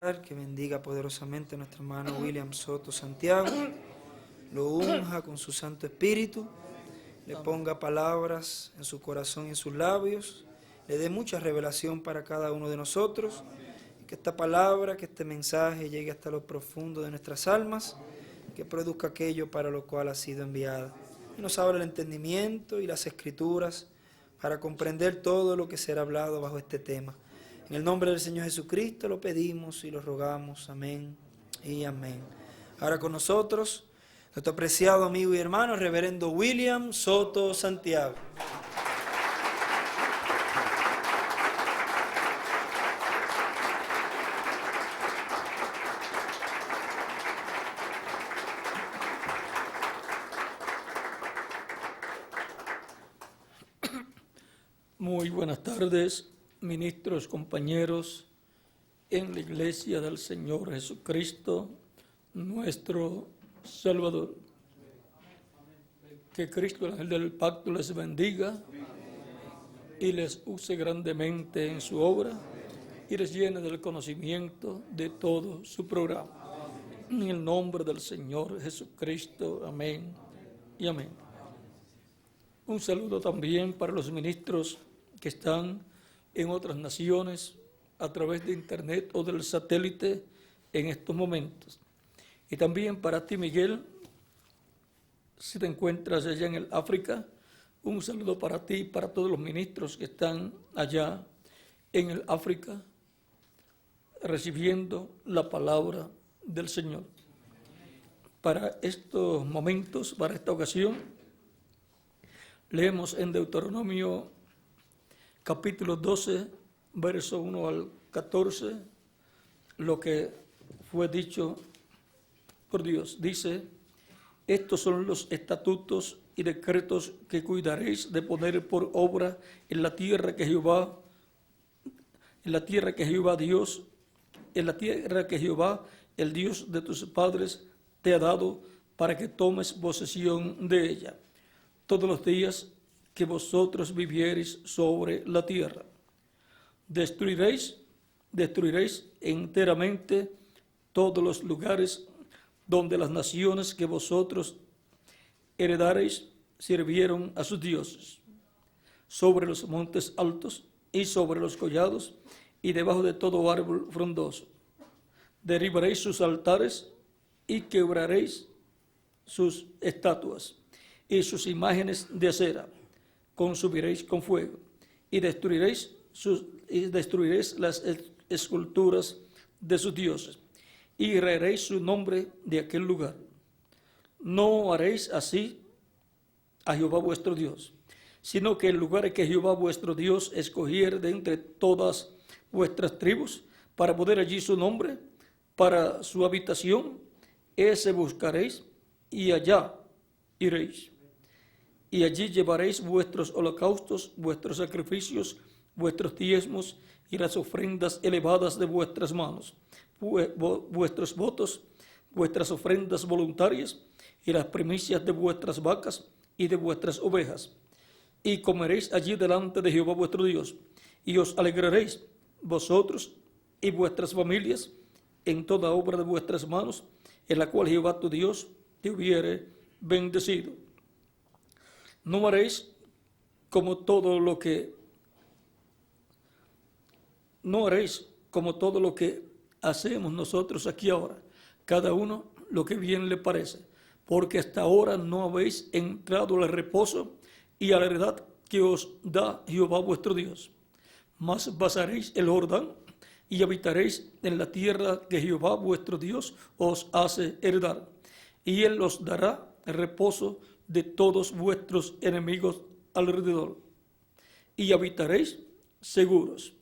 Que bendiga poderosamente a nuestro hermano William Soto Santiago, lo unja con su Santo Espíritu, le ponga palabras en su corazón y en sus labios, le dé mucha revelación para cada uno de nosotros, y que esta palabra, que este mensaje llegue hasta lo profundo de nuestras almas, que produzca aquello para lo cual ha sido enviada. Y nos abra el entendimiento y las escrituras para comprender todo lo que será hablado bajo este tema. En el nombre del Señor Jesucristo lo pedimos y lo rogamos. Amén y amén. Ahora con nosotros, nuestro apreciado amigo y hermano, el reverendo William Soto Santiago. Muy buenas tardes, ministros, compañeros, en la Iglesia del Señor Jesucristo, nuestro Salvador. Que Cristo, el ángel del pacto, les bendiga y les use grandemente en su obra y les llene del conocimiento de todo su programa. En el nombre del Señor Jesucristo, amén y amén. Un saludo también para los ministros que están en otras naciones a través de internet o del satélite en estos momentos. Y también para ti, Miguel, si te encuentras allá en el África, un saludo para ti y para todos los ministros que están allá en el África recibiendo la palabra del Señor. Para estos momentos, para esta ocasión, leemos en Deuteronomio capítulo 12, verso 1 al 14, lo que fue dicho por Dios. Dice: estos son los estatutos y decretos que cuidaréis de poner por obra en la tierra que Jehová Dios, el Dios de tus padres, te ha dado para que tomes posesión de ella, todos los días que vosotros viviereis sobre la tierra. Destruiréis enteramente todos los lugares donde las naciones que vosotros heredareis sirvieron a sus dioses, sobre los montes altos y sobre los collados y debajo de todo árbol frondoso. Derribaréis sus altares y quebraréis sus estatuas y sus imágenes de acera consumiréis con fuego, y destruiréis las esculturas de sus dioses, y raeréis su nombre de aquel lugar. No haréis así a Jehová vuestro Dios, sino que el lugar que Jehová vuestro Dios escogiere de entre todas vuestras tribus, para poner allí su nombre, para su habitación, ese buscaréis, y allá iréis. Y allí llevaréis vuestros holocaustos, vuestros sacrificios, vuestros diezmos y las ofrendas elevadas de vuestras manos, vuestros votos, vuestras ofrendas voluntarias y las primicias de vuestras vacas y de vuestras ovejas. Y comeréis allí delante de Jehová vuestro Dios, y os alegraréis vosotros y vuestras familias en toda obra de vuestras manos, en la cual Jehová tu Dios te hubiere bendecido. No haréis como todo lo que hacemos nosotros aquí ahora, cada uno lo que bien le parece, porque hasta ahora no habéis entrado al reposo y a la heredad que os da Jehová vuestro Dios. Mas pasaréis el Jordán y habitaréis en la tierra que Jehová vuestro Dios os hace heredar, y él os dará reposo de todos vuestros enemigos alrededor, y habitaréis seguros.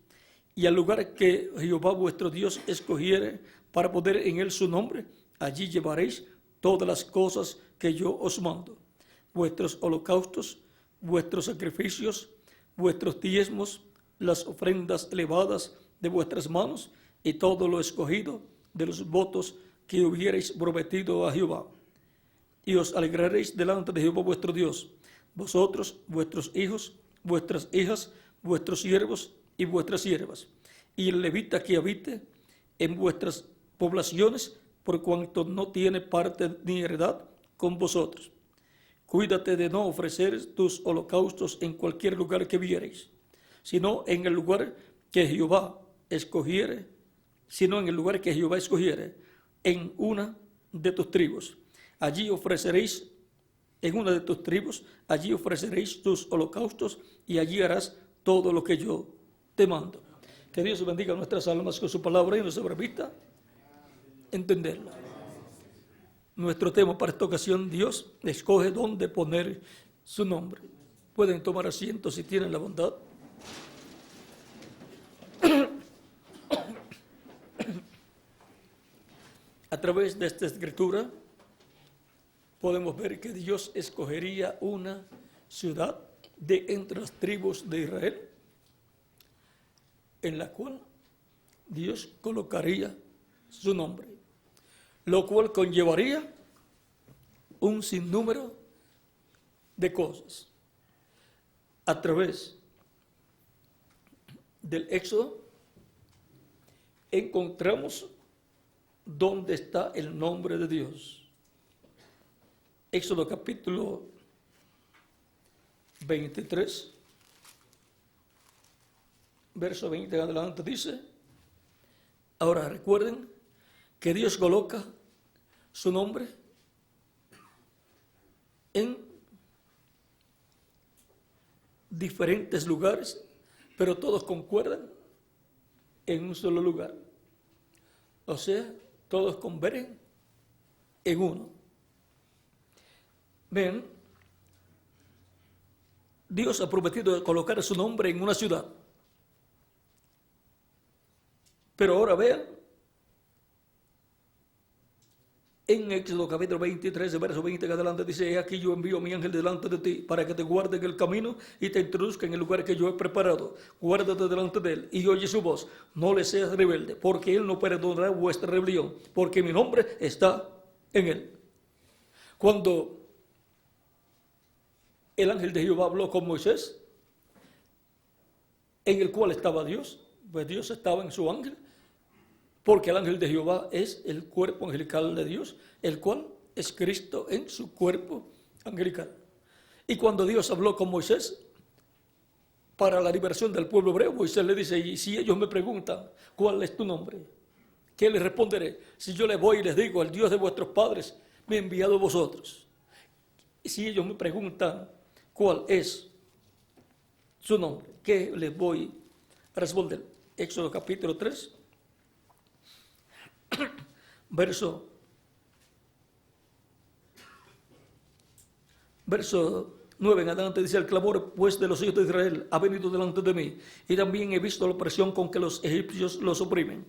Y al lugar que Jehová vuestro Dios escogiere para poner en él su nombre, allí llevaréis todas las cosas que yo os mando, vuestros holocaustos, vuestros sacrificios, vuestros diezmos, las ofrendas elevadas de vuestras manos, y todo lo escogido de los votos que hubierais prometido a Jehová. Y os alegraréis delante de Jehová vuestro Dios, vosotros, vuestros hijos, vuestras hijas, vuestros siervos y vuestras siervas, y el levita que habite en vuestras poblaciones, por cuanto no tiene parte ni heredad con vosotros. Cuídate de no ofrecer tus holocaustos en cualquier lugar que viereis, sino en el lugar que Jehová escogiere, en una de tus tribus. Allí ofreceréis, en una de tus tribus, allí ofreceréis tus holocaustos y allí harás todo lo que yo te mando. Que Dios bendiga nuestras almas con su palabra y nos permita entenderla. Nuestro tema para esta ocasión: Dios escoge dónde poner su nombre. Pueden tomar asiento si tienen la bondad. A través de esta escritura podemos ver que Dios escogería una ciudad de entre las tribus de Israel, en la cual Dios colocaría su nombre, lo cual conllevaría un sinnúmero de cosas. A través del Éxodo encontramos dónde está el nombre de Dios. Éxodo capítulo 23, verso 20 en adelante dice: ahora recuerden que Dios coloca su nombre en diferentes lugares, pero todos concuerdan en un solo lugar. O sea, todos convergen en uno. Ven, Dios ha prometido colocar su nombre en una ciudad. Pero ahora vean, en Éxodo capítulo 23, verso 20 en adelante dice: he aquí yo envío mi ángel delante de ti para que te guarde en el camino y te introduzca en el lugar que yo he preparado. Guárdate delante de él y oye su voz. No le seas rebelde, porque él no perdonará vuestra rebelión, porque mi nombre está en él. Cuando el ángel de Jehová habló con Moisés, en el cual estaba Dios, pues Dios estaba en su ángel, porque el ángel de Jehová es el cuerpo angelical de Dios, el cual es Cristo en su cuerpo angelical. Y cuando Dios habló con Moisés para la liberación del pueblo hebreo, Moisés le dice: y si ellos me preguntan cuál es tu nombre, ¿qué les responderé? Si yo les voy y les digo: el Dios de vuestros padres me ha enviado a vosotros. Y si ellos me preguntan cuál es su nombre, ¿qué les voy a responder? Éxodo capítulo 3. Verso 9 en adelante dice: el clamor pues de los hijos de Israel ha venido delante de mí, y también he visto la opresión con que los egipcios los oprimen.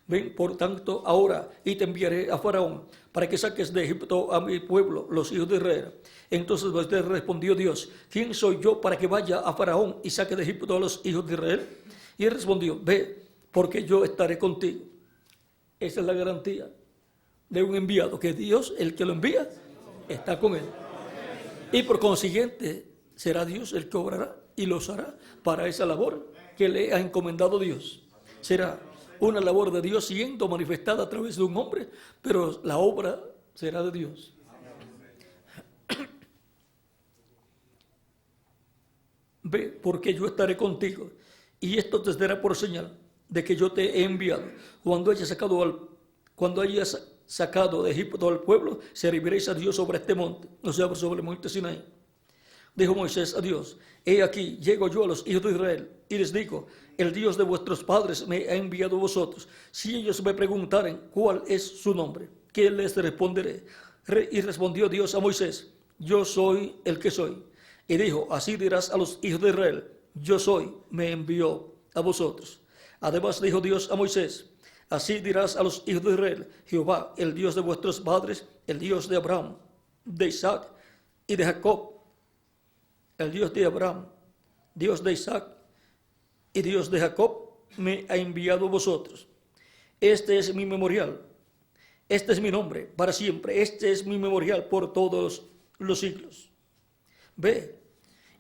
Ven por tanto ahora y te enviaré a Faraón para que saques de Egipto a mi pueblo, los hijos de Israel. Entonces Moisés respondió Dios: ¿quién soy yo para que vaya a Faraón y saque de Egipto a los hijos de Israel? Y él respondió: ve, porque yo estaré contigo. Esa es la garantía de un enviado, que Dios, el que lo envía, está con él. Y por consiguiente, será Dios el que obrará y los hará para esa labor que le ha encomendado Dios. Será una labor de Dios siendo manifestada a través de un hombre, pero la obra será de Dios. Ve, porque yo estaré contigo, y esto te será por señal de que yo te he enviado. Cuando hayas sacado de Egipto al pueblo, serviréis a Dios sobre este monte, o sea, sobre el monte Sinaí. Dijo Moisés a Dios: he aquí, llego yo a los hijos de Israel, y les digo: el Dios de vuestros padres me ha enviado a vosotros. Si ellos me preguntaren cuál es su nombre, ¿qué les responderé? Y respondió Dios a Moisés: yo soy el que soy. Y dijo: así dirás a los hijos de Israel: yo soy, me envió a vosotros. Además dijo Dios a Moisés: así dirás a los hijos de Israel: Jehová, el Dios de vuestros padres, el Dios de Abraham, de Isaac y de Jacob, el Dios de Abraham, Dios de Isaac y Dios de Jacob, me ha enviado a vosotros. Este es mi memorial, este es mi nombre para siempre, este es mi memorial por todos los siglos. Ve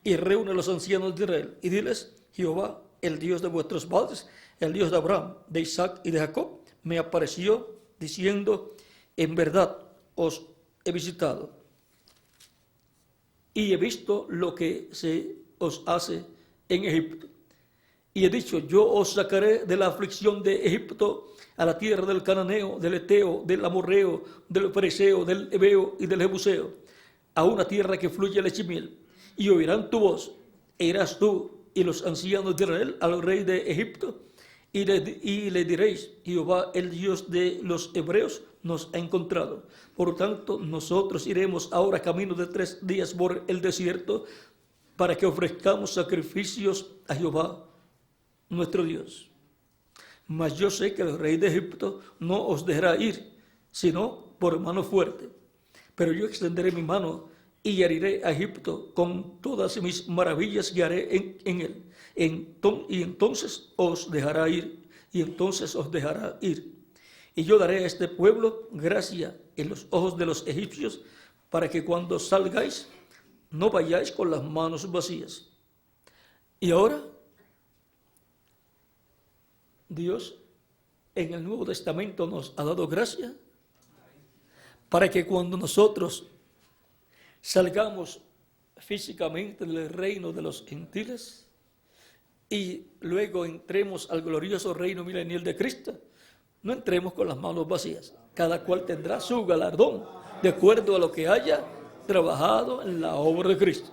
y reúne a los ancianos de Israel y diles: Jehová, el Dios de vuestros padres, el Dios de Abraham, de Isaac y de Jacob, me apareció diciendo, en verdad os he visitado y he visto lo que se os hace en Egipto. Y he dicho, yo os sacaré de la aflicción de Egipto a la tierra del cananeo, del eteo, del amorreo, del fereceo, del heveo y del jebuseo, a una tierra que fluye leche y miel. Y oirán tu voz, e irás tú y los ancianos de Israel al rey de Egipto, y le diréis, Jehová, el Dios de los hebreos, nos ha encontrado. Por tanto, nosotros iremos ahora camino de 3 días por el desierto, para que ofrezcamos sacrificios a Jehová, nuestro Dios. Mas yo sé que el rey de Egipto no os dejará ir, sino por mano fuerte. Pero yo extenderé mi mano y heriré a Egipto con todas mis maravillas que haré en él. Y entonces os dejará ir, Y yo daré a este pueblo gracia en los ojos de los egipcios, para que cuando salgáis no vayáis con las manos vacías. Y ahora, Dios en el Nuevo Testamento nos ha dado gracia para que cuando nosotros salgamos físicamente del reino de los gentiles y luego entremos al glorioso reino milenial de Cristo, no entremos con las manos vacías. Cada cual tendrá su galardón de acuerdo a lo que haya trabajado en la obra de Cristo.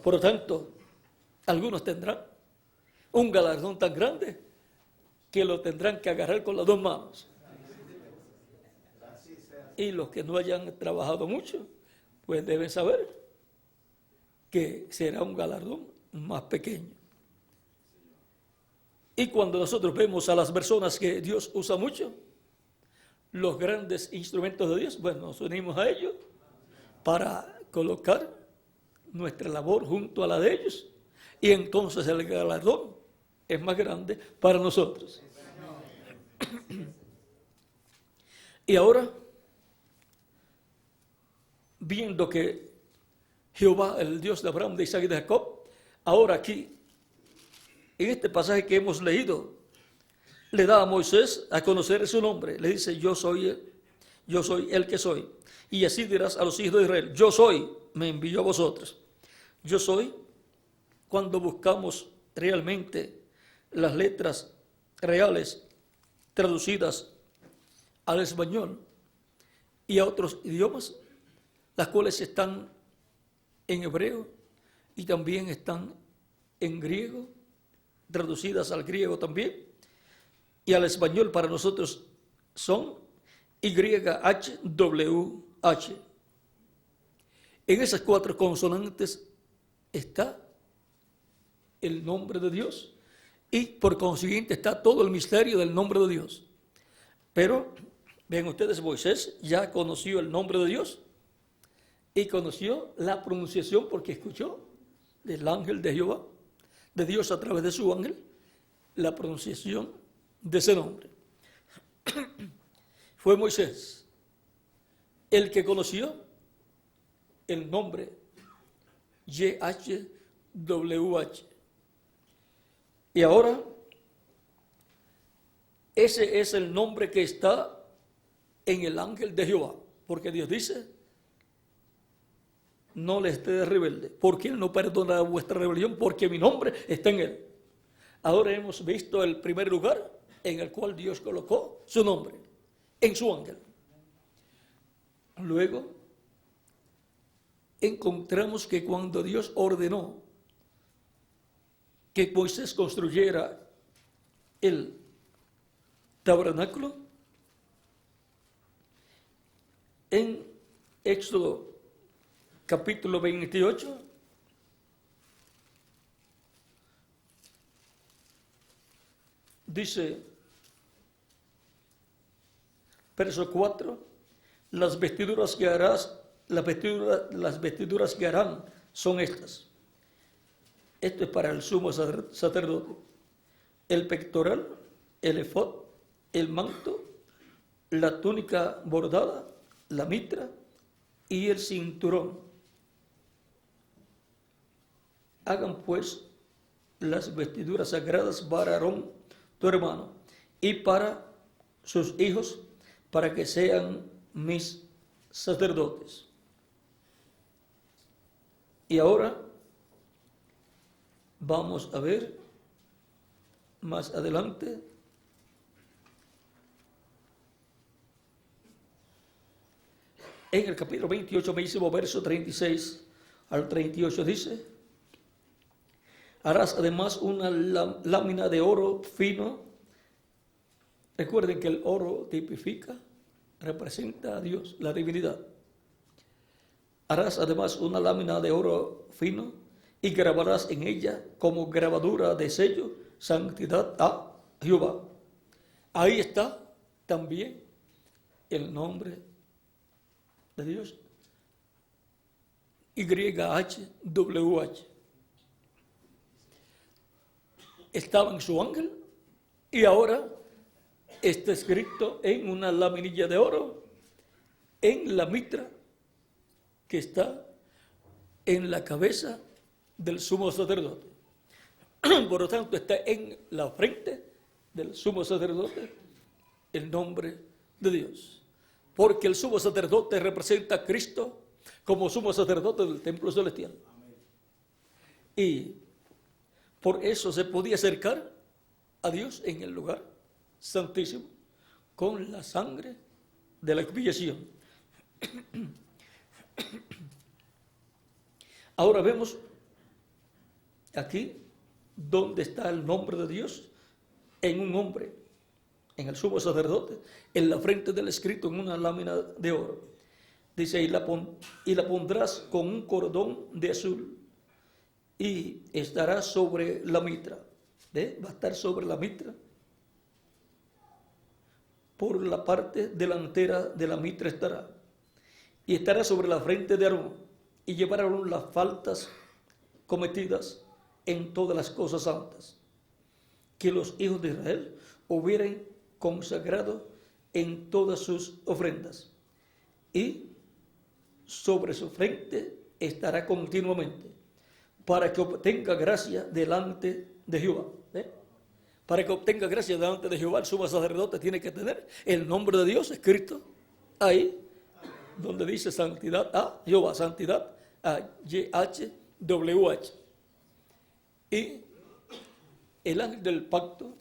Por lo tanto, algunos tendrán un galardón tan grande que lo tendrán que agarrar con las 2 manos. Y los que no hayan trabajado mucho, pues deben saber que será un galardón más pequeño. Y cuando nosotros vemos a las personas que Dios usa mucho, los grandes instrumentos de Dios, bueno, nos unimos a ellos para colocar nuestra labor junto a la de ellos, y entonces el galardón es más grande para nosotros. Y ahora, viendo que Jehová, el Dios de Abraham, de Isaac y de Jacob, ahora aquí, en este pasaje que hemos leído, le da a Moisés a conocer su nombre. Le dice, yo soy el que soy. Y así dirás a los hijos de Israel, yo soy, me envió a vosotros. Yo soy, cuando buscamos realmente las letras reales traducidas al español y a otros idiomas, las cuales están en hebreo y también están en griego, traducidas al griego también, y al español para nosotros son YHWH. En esas 4 consonantes está el nombre de Dios y por consiguiente está todo el misterio del nombre de Dios. Pero, vean ustedes, Moisés ya conoció el nombre de Dios y conoció la pronunciación porque escuchó del ángel de Jehová, de Dios a través de su ángel, la pronunciación de ese nombre. Fue Moisés el que conoció el nombre YHWH. Y ahora, ese es el nombre que está en el ángel de Jehová, porque Dios dice, no le esté rebelde, porque Él no perdona vuestra rebelión, porque mi nombre está en Él. Ahora hemos visto el primer lugar en el cual Dios colocó su nombre, en su ángel. Luego, encontramos que cuando Dios ordenó que Moisés construyera el tabernáculo, en Éxodo capítulo 28, dice, verso 4, las vestiduras que harán son estas. Esto es para el sumo sacerdote. El pectoral, el efod, el manto, la túnica bordada, la mitra y el cinturón. Hagan pues las vestiduras sagradas para Aarón, tu hermano, y para sus hijos para que sean mis sacerdotes. Y ahora vamos a ver más adelante en el capítulo 28 mismo, verso 36 al 38 dice: harás además una lámina de oro fino. Recuerden que el oro tipifica, representa a Dios, la divinidad. Harás además una lámina de oro fino y grabarás en ella como grabadura de sello santidad a Jehová. Ahí está también el nombre de Dios. YHWH. Estaba en su ángel y ahora está escrito en una laminilla de oro en la mitra que está en la cabeza del sumo sacerdote. Por lo tanto, está en la frente del sumo sacerdote el nombre de Dios. Porque el sumo sacerdote representa a Cristo como sumo sacerdote del templo celestial. Y por eso se podía acercar a Dios en el lugar santísimo con la sangre de la expiación. Ahora vemos aquí donde está el nombre de Dios en un hombre, en el sumo sacerdote, en la frente del escrito en una lámina de oro. Dice, y la pondrás con un cordón de azul y estará sobre la mitra. Va a estar sobre la mitra. Por la parte delantera de la mitra estará. Y estará sobre la frente de Aarón. Y llevará las faltas cometidas en todas las cosas santas que los hijos de Israel hubieran consagrado en todas sus ofrendas. Y sobre su frente estará continuamente, para que obtenga gracia delante de Jehová. Para que obtenga gracia delante de Jehová, el sumo sacerdote tiene que tener el nombre de Dios escrito ahí, donde dice santidad a Jehová, santidad a YHWH. Y el ángel del pacto,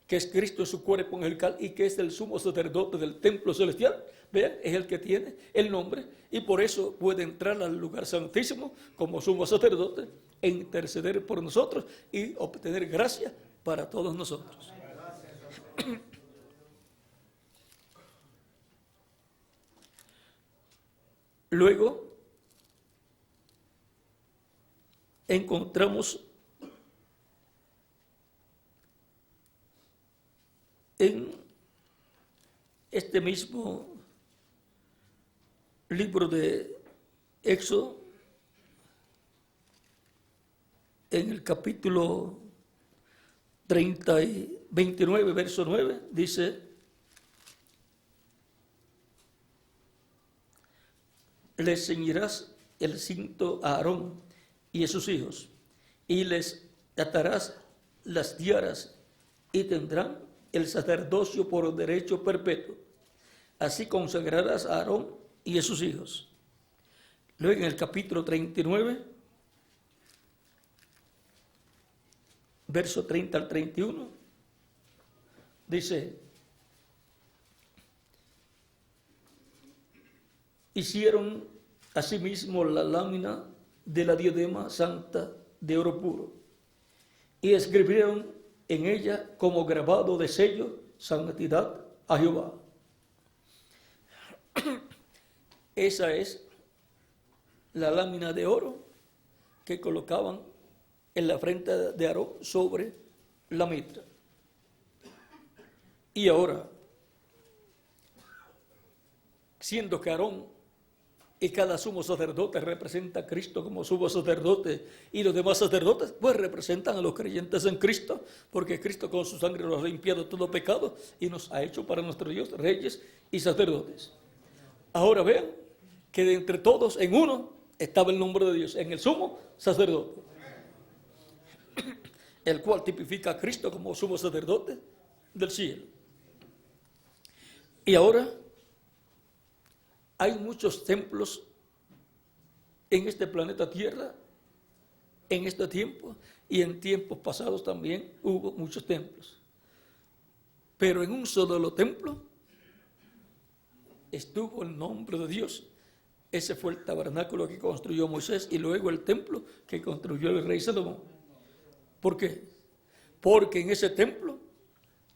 que es Cristo en su cuerpo angelical y que es el sumo sacerdote del templo celestial, vean, es el que tiene el nombre y por eso puede entrar al lugar santísimo como sumo sacerdote e interceder por nosotros y obtener gracia para todos nosotros. Luego encontramos en este mismo libro de Éxodo, en el capítulo 29, verso 9, dice: le ceñirás el cinto a Aarón y a sus hijos, y les atarás las tiaras, y tendrán el sacerdocio por derecho perpetuo. Así consagrarás a Aarón y a sus hijos. Luego en el capítulo 39, verso 30 al 31, dice: hicieron asimismo la lámina de la diadema santa de oro puro, y escribieron en ella como grabado de sello santidad a Jehová. Esa es la lámina de oro que colocaban en la frente de Aarón sobre la mitra. Y ahora, siendo que Aarón y cada sumo sacerdote representa a Cristo como sumo sacerdote y los demás sacerdotes pues representan a los creyentes en Cristo, porque Cristo con su sangre nos ha limpiado todo pecado y nos ha hecho para nuestro Dios reyes y sacerdotes. Ahora vean que de entre todos en uno estaba el nombre de Dios, en el sumo sacerdote, el cual tipifica a Cristo como sumo sacerdote del cielo. Y ahora hay muchos templos en este planeta Tierra, en este tiempo, y en tiempos pasados también hubo muchos templos. Pero en un solo templo estuvo el nombre de Dios. Ese fue el tabernáculo que construyó Moisés y luego el templo que construyó el rey Salomón. ¿Por qué? Porque en ese templo,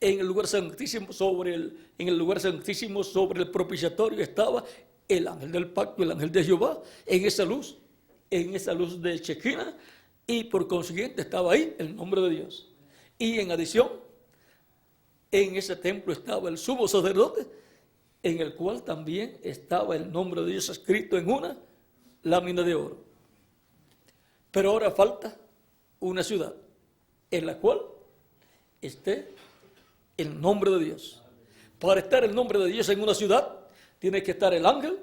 en el lugar santísimo sobre el propiciatorio estaba el ángel del pacto, el ángel de Jehová, en esa luz de Shekinah, y por consiguiente estaba ahí el nombre de Dios. Y en adición, en ese templo estaba el sumo sacerdote, en el cual también estaba el nombre de Dios escrito en una lámina de oro. Pero ahora falta una ciudad en la cual esté el nombre de Dios. Para estar el nombre de Dios en una ciudad, tiene que estar el ángel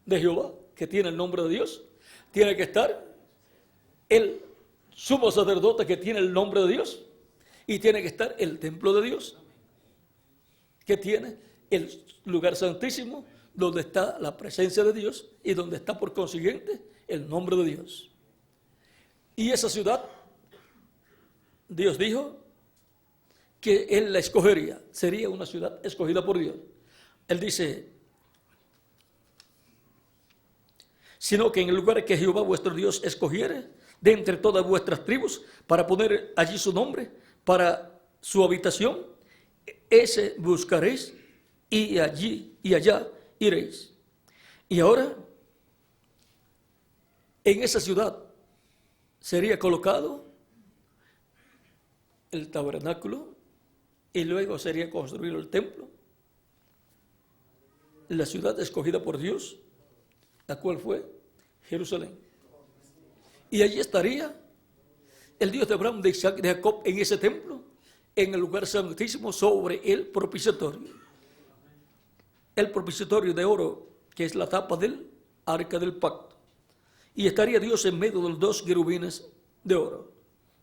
de Jehová, que tiene el nombre de Dios. Tiene que estar el sumo sacerdote, que tiene el nombre de Dios. Y tiene que estar el templo de Dios, que tiene el lugar santísimo, donde está la presencia de Dios y donde está por consiguiente el nombre de Dios. Y esa ciudad, Dios dijo que Él la escogería, sería una ciudad escogida por Dios. Él dice, sino que en el lugar que Jehová vuestro Dios escogiere, de entre todas vuestras tribus, para poner allí su nombre, para su habitación, ese buscaréis, y allí y allá iréis. Y ahora, en esa ciudad sería colocado el tabernáculo, y luego sería construido el templo, la ciudad escogida por Dios, la cual fue Jerusalén. Y allí estaría el Dios de Abraham, de Isaac y de Jacob en ese templo, en el lugar santísimo sobre el propiciatorio. El propiciatorio de oro, que es la tapa del arca del pacto. Y estaría Dios en medio de los dos querubines de oro.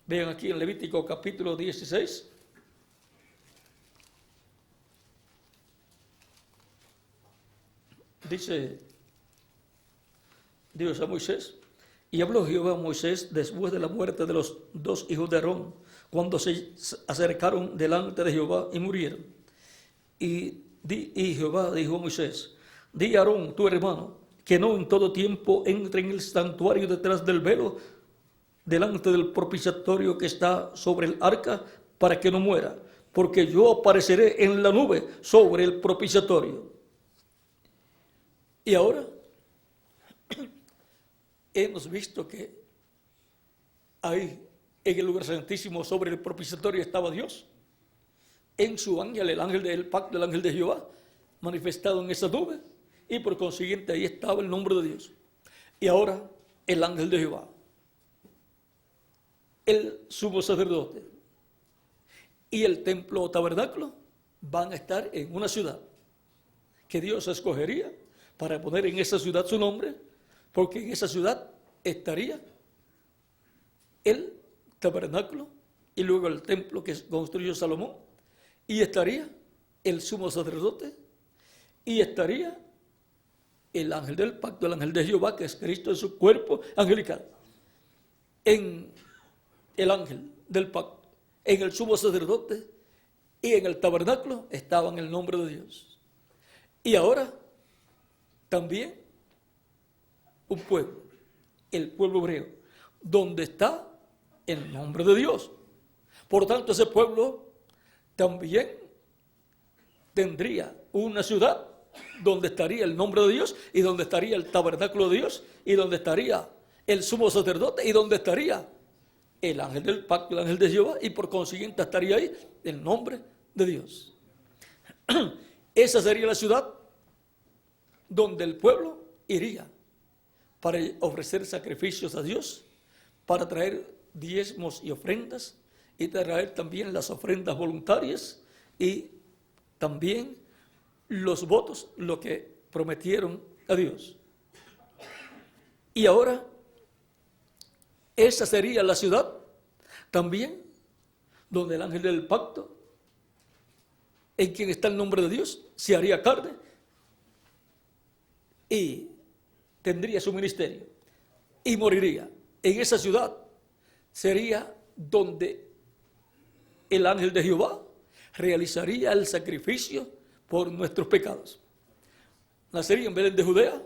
Vean aquí en Levítico capítulo 16. Dice Dios a Moisés, y habló Jehová a Moisés después de la muerte de los dos hijos de Aarón, cuando se acercaron delante de Jehová y murieron. Y Jehová dijo a Moisés, di a Aarón, tu hermano, que no en todo tiempo entre en el santuario detrás del velo, delante del propiciatorio que está sobre el arca, para que no muera, porque yo apareceré en la nube sobre el propiciatorio. Y ahora hemos visto que ahí en el lugar santísimo sobre el propiciatorio estaba Dios, en su ángel, el ángel del pacto, el ángel de Jehová, manifestado en esa nube, y por consiguiente ahí estaba el nombre de Dios. Y ahora el ángel de Jehová, el sumo sacerdote y el templo o tabernáculo van a estar en una ciudad que Dios escogería para poner en esa ciudad su nombre, porque en esa ciudad estaría el tabernáculo y luego el templo que construyó Salomón, y estaría el sumo sacerdote, y estaría el ángel del pacto, el ángel de Jehová, que es Cristo en su cuerpo angelical. En el ángel del pacto, en el sumo sacerdote y en el tabernáculo estaban el nombre de Dios. Y ahora también un pueblo, el pueblo hebreo, donde está el nombre de Dios. Por tanto, ese pueblo también tendría una ciudad donde estaría el nombre de Dios, y donde estaría el tabernáculo de Dios, y donde estaría el sumo sacerdote, y donde estaría el ángel del pacto, el ángel de Jehová, y por consiguiente estaría ahí el nombre de Dios. Esa sería la ciudad donde el pueblo iría para ofrecer sacrificios a Dios, para traer diezmos y ofrendas, y traer también las ofrendas voluntarias y también los votos, lo que prometieron a Dios. Y ahora, esa sería la ciudad también donde el ángel del pacto en quien está el nombre de Dios, se haría carne y tendría su ministerio y moriría. En esa ciudad sería donde el ángel de Jehová realizaría el sacrificio por nuestros pecados. Nacería en Belén de Judea,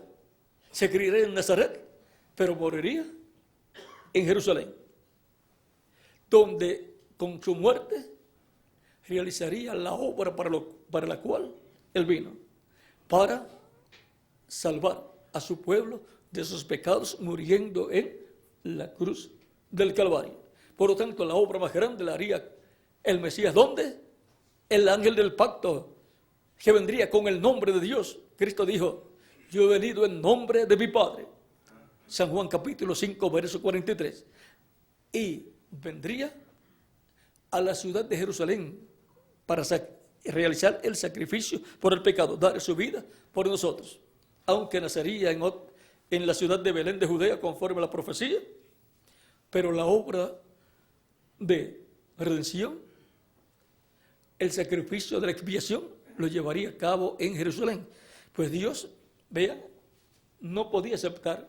se criaría en Nazaret, pero moriría en Jerusalén, donde con su muerte realizaría la obra para la cual él vino, para salvar a su pueblo de sus pecados, muriendo en la cruz del Calvario. Por lo tanto, la obra más grande la haría el Mesías. ¿Dónde? El ángel del pacto, que vendría con el nombre de Dios. Cristo dijo: yo he venido en nombre de mi Padre. San Juan capítulo 5, verso 43. Y vendría a la ciudad de Jerusalén para realizar el sacrificio por el pecado, dar su vida por nosotros. Aunque nacería en la ciudad de Belén de Judea conforme a la profecía, pero la obra de redención, el sacrificio de la expiación, lo llevaría a cabo en Jerusalén. Pues Dios, vean, no podía aceptar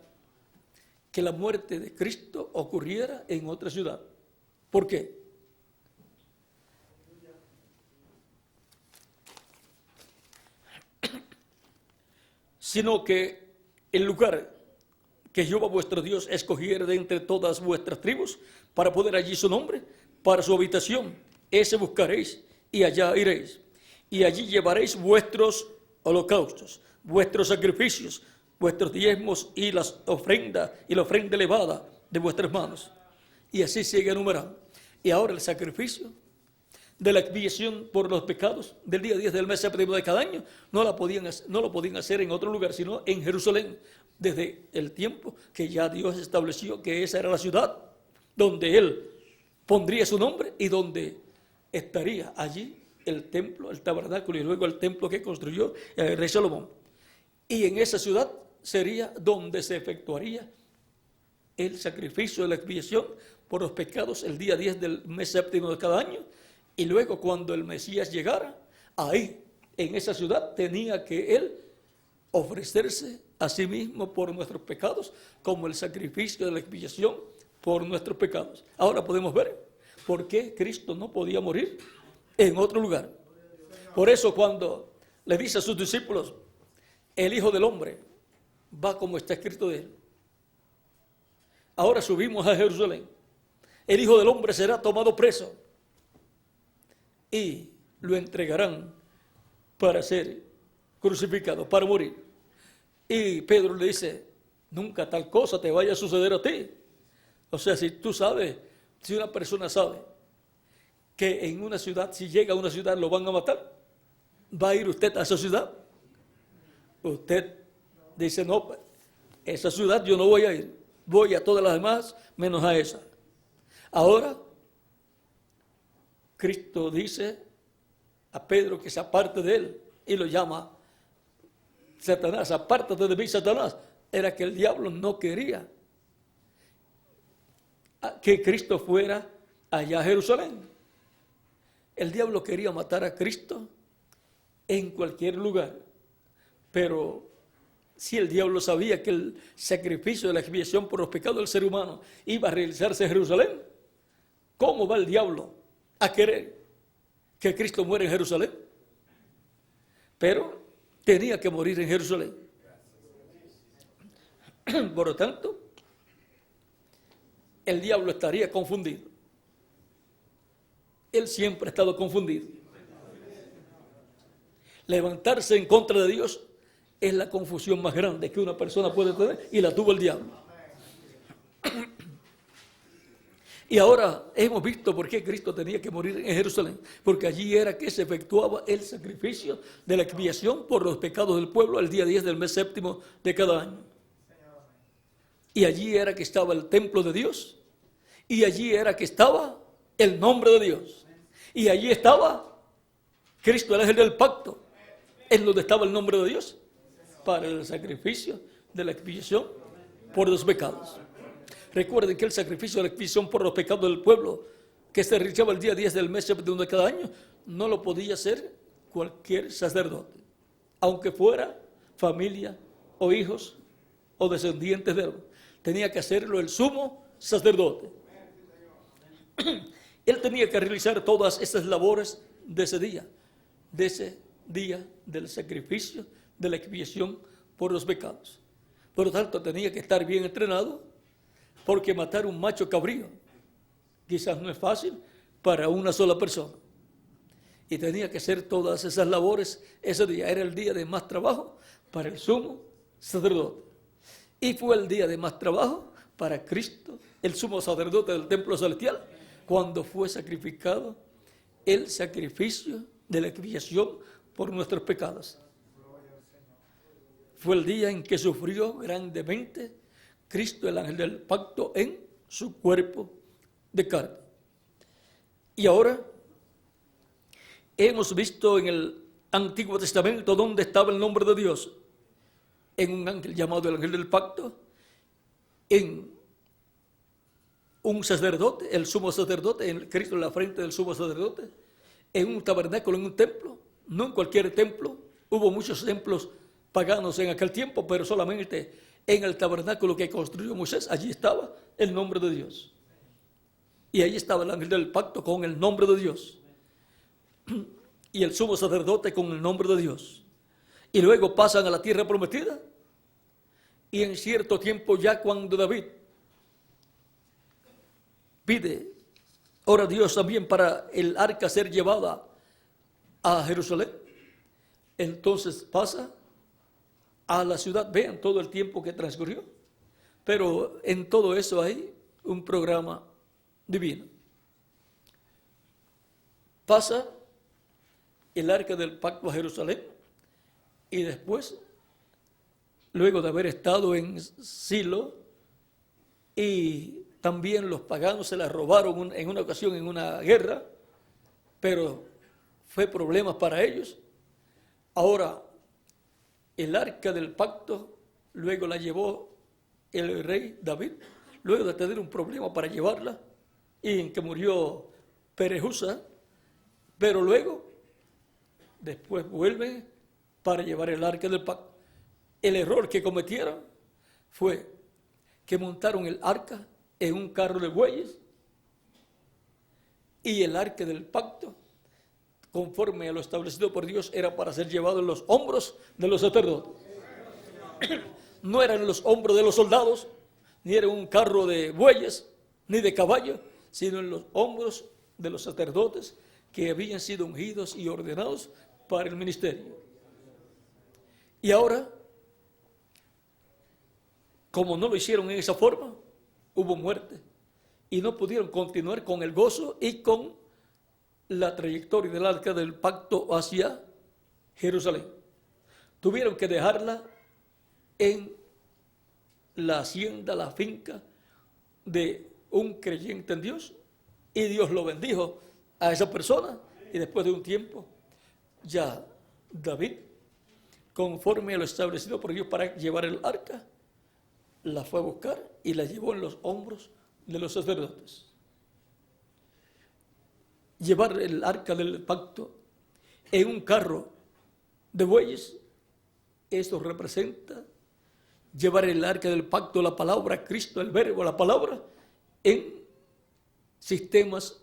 que la muerte de Cristo ocurriera en otra ciudad. ¿Por qué? Sino que el lugar que Jehová vuestro Dios escogiera de entre todas vuestras tribus para poner allí su nombre, para su habitación, ese buscaréis y allá iréis. Y allí llevaréis vuestros holocaustos, vuestros sacrificios, vuestros diezmos y las ofrendas y la ofrenda elevada de vuestras manos. Y así sigue enumerando. Y ahora el sacrificio de la expiación por los pecados del día 10 del mes séptimo de cada año no lo podían hacer en otro lugar, sino en Jerusalén, desde el tiempo que ya Dios estableció que esa era la ciudad donde Él pondría su nombre y donde estaría allí el templo, el tabernáculo y luego el templo que construyó el rey Salomón. Y en esa ciudad sería donde se efectuaría el sacrificio de la expiación por los pecados el día 10 del mes séptimo de cada año. Y luego cuando el Mesías llegara, ahí, en esa ciudad, tenía que Él ofrecerse a sí mismo por nuestros pecados, como el sacrificio de la expiación por nuestros pecados. Ahora podemos ver por qué Cristo no podía morir en otro lugar. Por eso cuando le dice a sus discípulos, el Hijo del Hombre va como está escrito de Él. Ahora subimos a Jerusalén. El Hijo del Hombre será tomado preso y lo entregarán para ser crucificado, para morir. Y Pedro le dice, nunca tal cosa te vaya a suceder a ti. O sea, si tú sabes, si una persona sabe que en una ciudad, si llega a una ciudad lo van a matar, ¿va a ir usted a esa ciudad? Usted dice, no, esa ciudad yo no voy a ir, voy a todas las demás menos a esa. Ahora, Cristo dice a Pedro que se aparte de él y lo llama Satanás. Apártate de mí, Satanás. Era que el diablo no quería que Cristo fuera allá a Jerusalén. El diablo quería matar a Cristo en cualquier lugar. Pero si el diablo sabía que el sacrificio de la expiación por los pecados del ser humano iba a realizarse en Jerusalén, ¿cómo va el diablo a querer que Cristo muera en Jerusalén? Pero tenía que morir en Jerusalén. Por lo tanto, el diablo estaría confundido. Él siempre ha estado confundido. Levantarse en contra de Dios es la confusión más grande que una persona puede tener, y la tuvo el diablo. Y ahora hemos visto por qué Cristo tenía que morir en Jerusalén, porque allí era que se efectuaba el sacrificio de la expiación por los pecados del pueblo el día 10 del mes séptimo de cada año. Y allí era que estaba el templo de Dios, y allí era que estaba el nombre de Dios, y allí estaba Cristo, el ángel del pacto, en donde estaba el nombre de Dios, para el sacrificio de la expiación por los pecados. Recuerden que el sacrificio de la expiación por los pecados del pueblo, que se realizaba el día 10 del mes séptimo de cada año, no lo podía hacer cualquier sacerdote, aunque fuera familia o hijos o descendientes de él. Tenía que hacerlo el sumo sacerdote. Él tenía que realizar todas esas labores de ese día del sacrificio, de la expiación por los pecados. Por lo tanto, tenía que estar bien entrenado, porque matar un macho cabrío quizás no es fácil para una sola persona. Y tenía que hacer todas esas labores ese día. Era el día de más trabajo para el sumo sacerdote. Y fue el día de más trabajo para Cristo, el sumo sacerdote del templo celestial, cuando fue sacrificado el sacrificio de la expiación por nuestros pecados. Fue el día en que sufrió grandemente Cristo, el ángel del pacto, en su cuerpo de carne. Y ahora hemos visto en el Antiguo Testamento dónde estaba el nombre de Dios, en un ángel llamado el ángel del pacto, en un sacerdote, el sumo sacerdote, en Cristo en la frente del sumo sacerdote, en un tabernáculo, en un templo, no en cualquier templo. Hubo muchos templos paganos en aquel tiempo, pero solamente en el tabernáculo que construyó Moisés, allí estaba el nombre de Dios. Y ahí estaba el ángel del pacto con el nombre de Dios. Y el sumo sacerdote con el nombre de Dios. Y luego pasan a la tierra prometida. Y en cierto tiempo, ya cuando David pide, ora Dios también para el arca ser llevada a Jerusalén, entonces pasa a la ciudad. Vean todo el tiempo que transcurrió, pero en todo eso hay un programa divino. Pasa el arca del pacto a Jerusalén, y después, luego de haber estado en Silo, y también los paganos se la robaron en una ocasión en una guerra, pero fue problema para ellos. Ahora, el arca del pacto luego la llevó el rey David, luego de tener un problema para llevarla, y en que murió Perejusa, pero luego, después vuelven para llevar el arca del pacto. El error que cometieron fue que montaron el arca en un carro de bueyes, y el arca del pacto, conforme a lo establecido por Dios, era para ser llevado en los hombros de los sacerdotes. No eran en los hombros de los soldados, ni era un carro de bueyes, ni de caballo, sino en los hombros de los sacerdotes que habían sido ungidos y ordenados para el ministerio. Y ahora, como no lo hicieron en esa forma, hubo muerte y no pudieron continuar con el gozo y con la trayectoria del arca del pacto hacia Jerusalén. Tuvieron que dejarla en la hacienda, la finca de un creyente en Dios, y Dios lo bendijo a esa persona, y después de un tiempo ya David, conforme a lo establecido por Dios para llevar el arca, la fue a buscar y la llevó en los hombros de los sacerdotes. Llevar el arca del pacto en un carro de bueyes, eso representa llevar el arca del pacto, la palabra, Cristo, el verbo, la palabra, en sistemas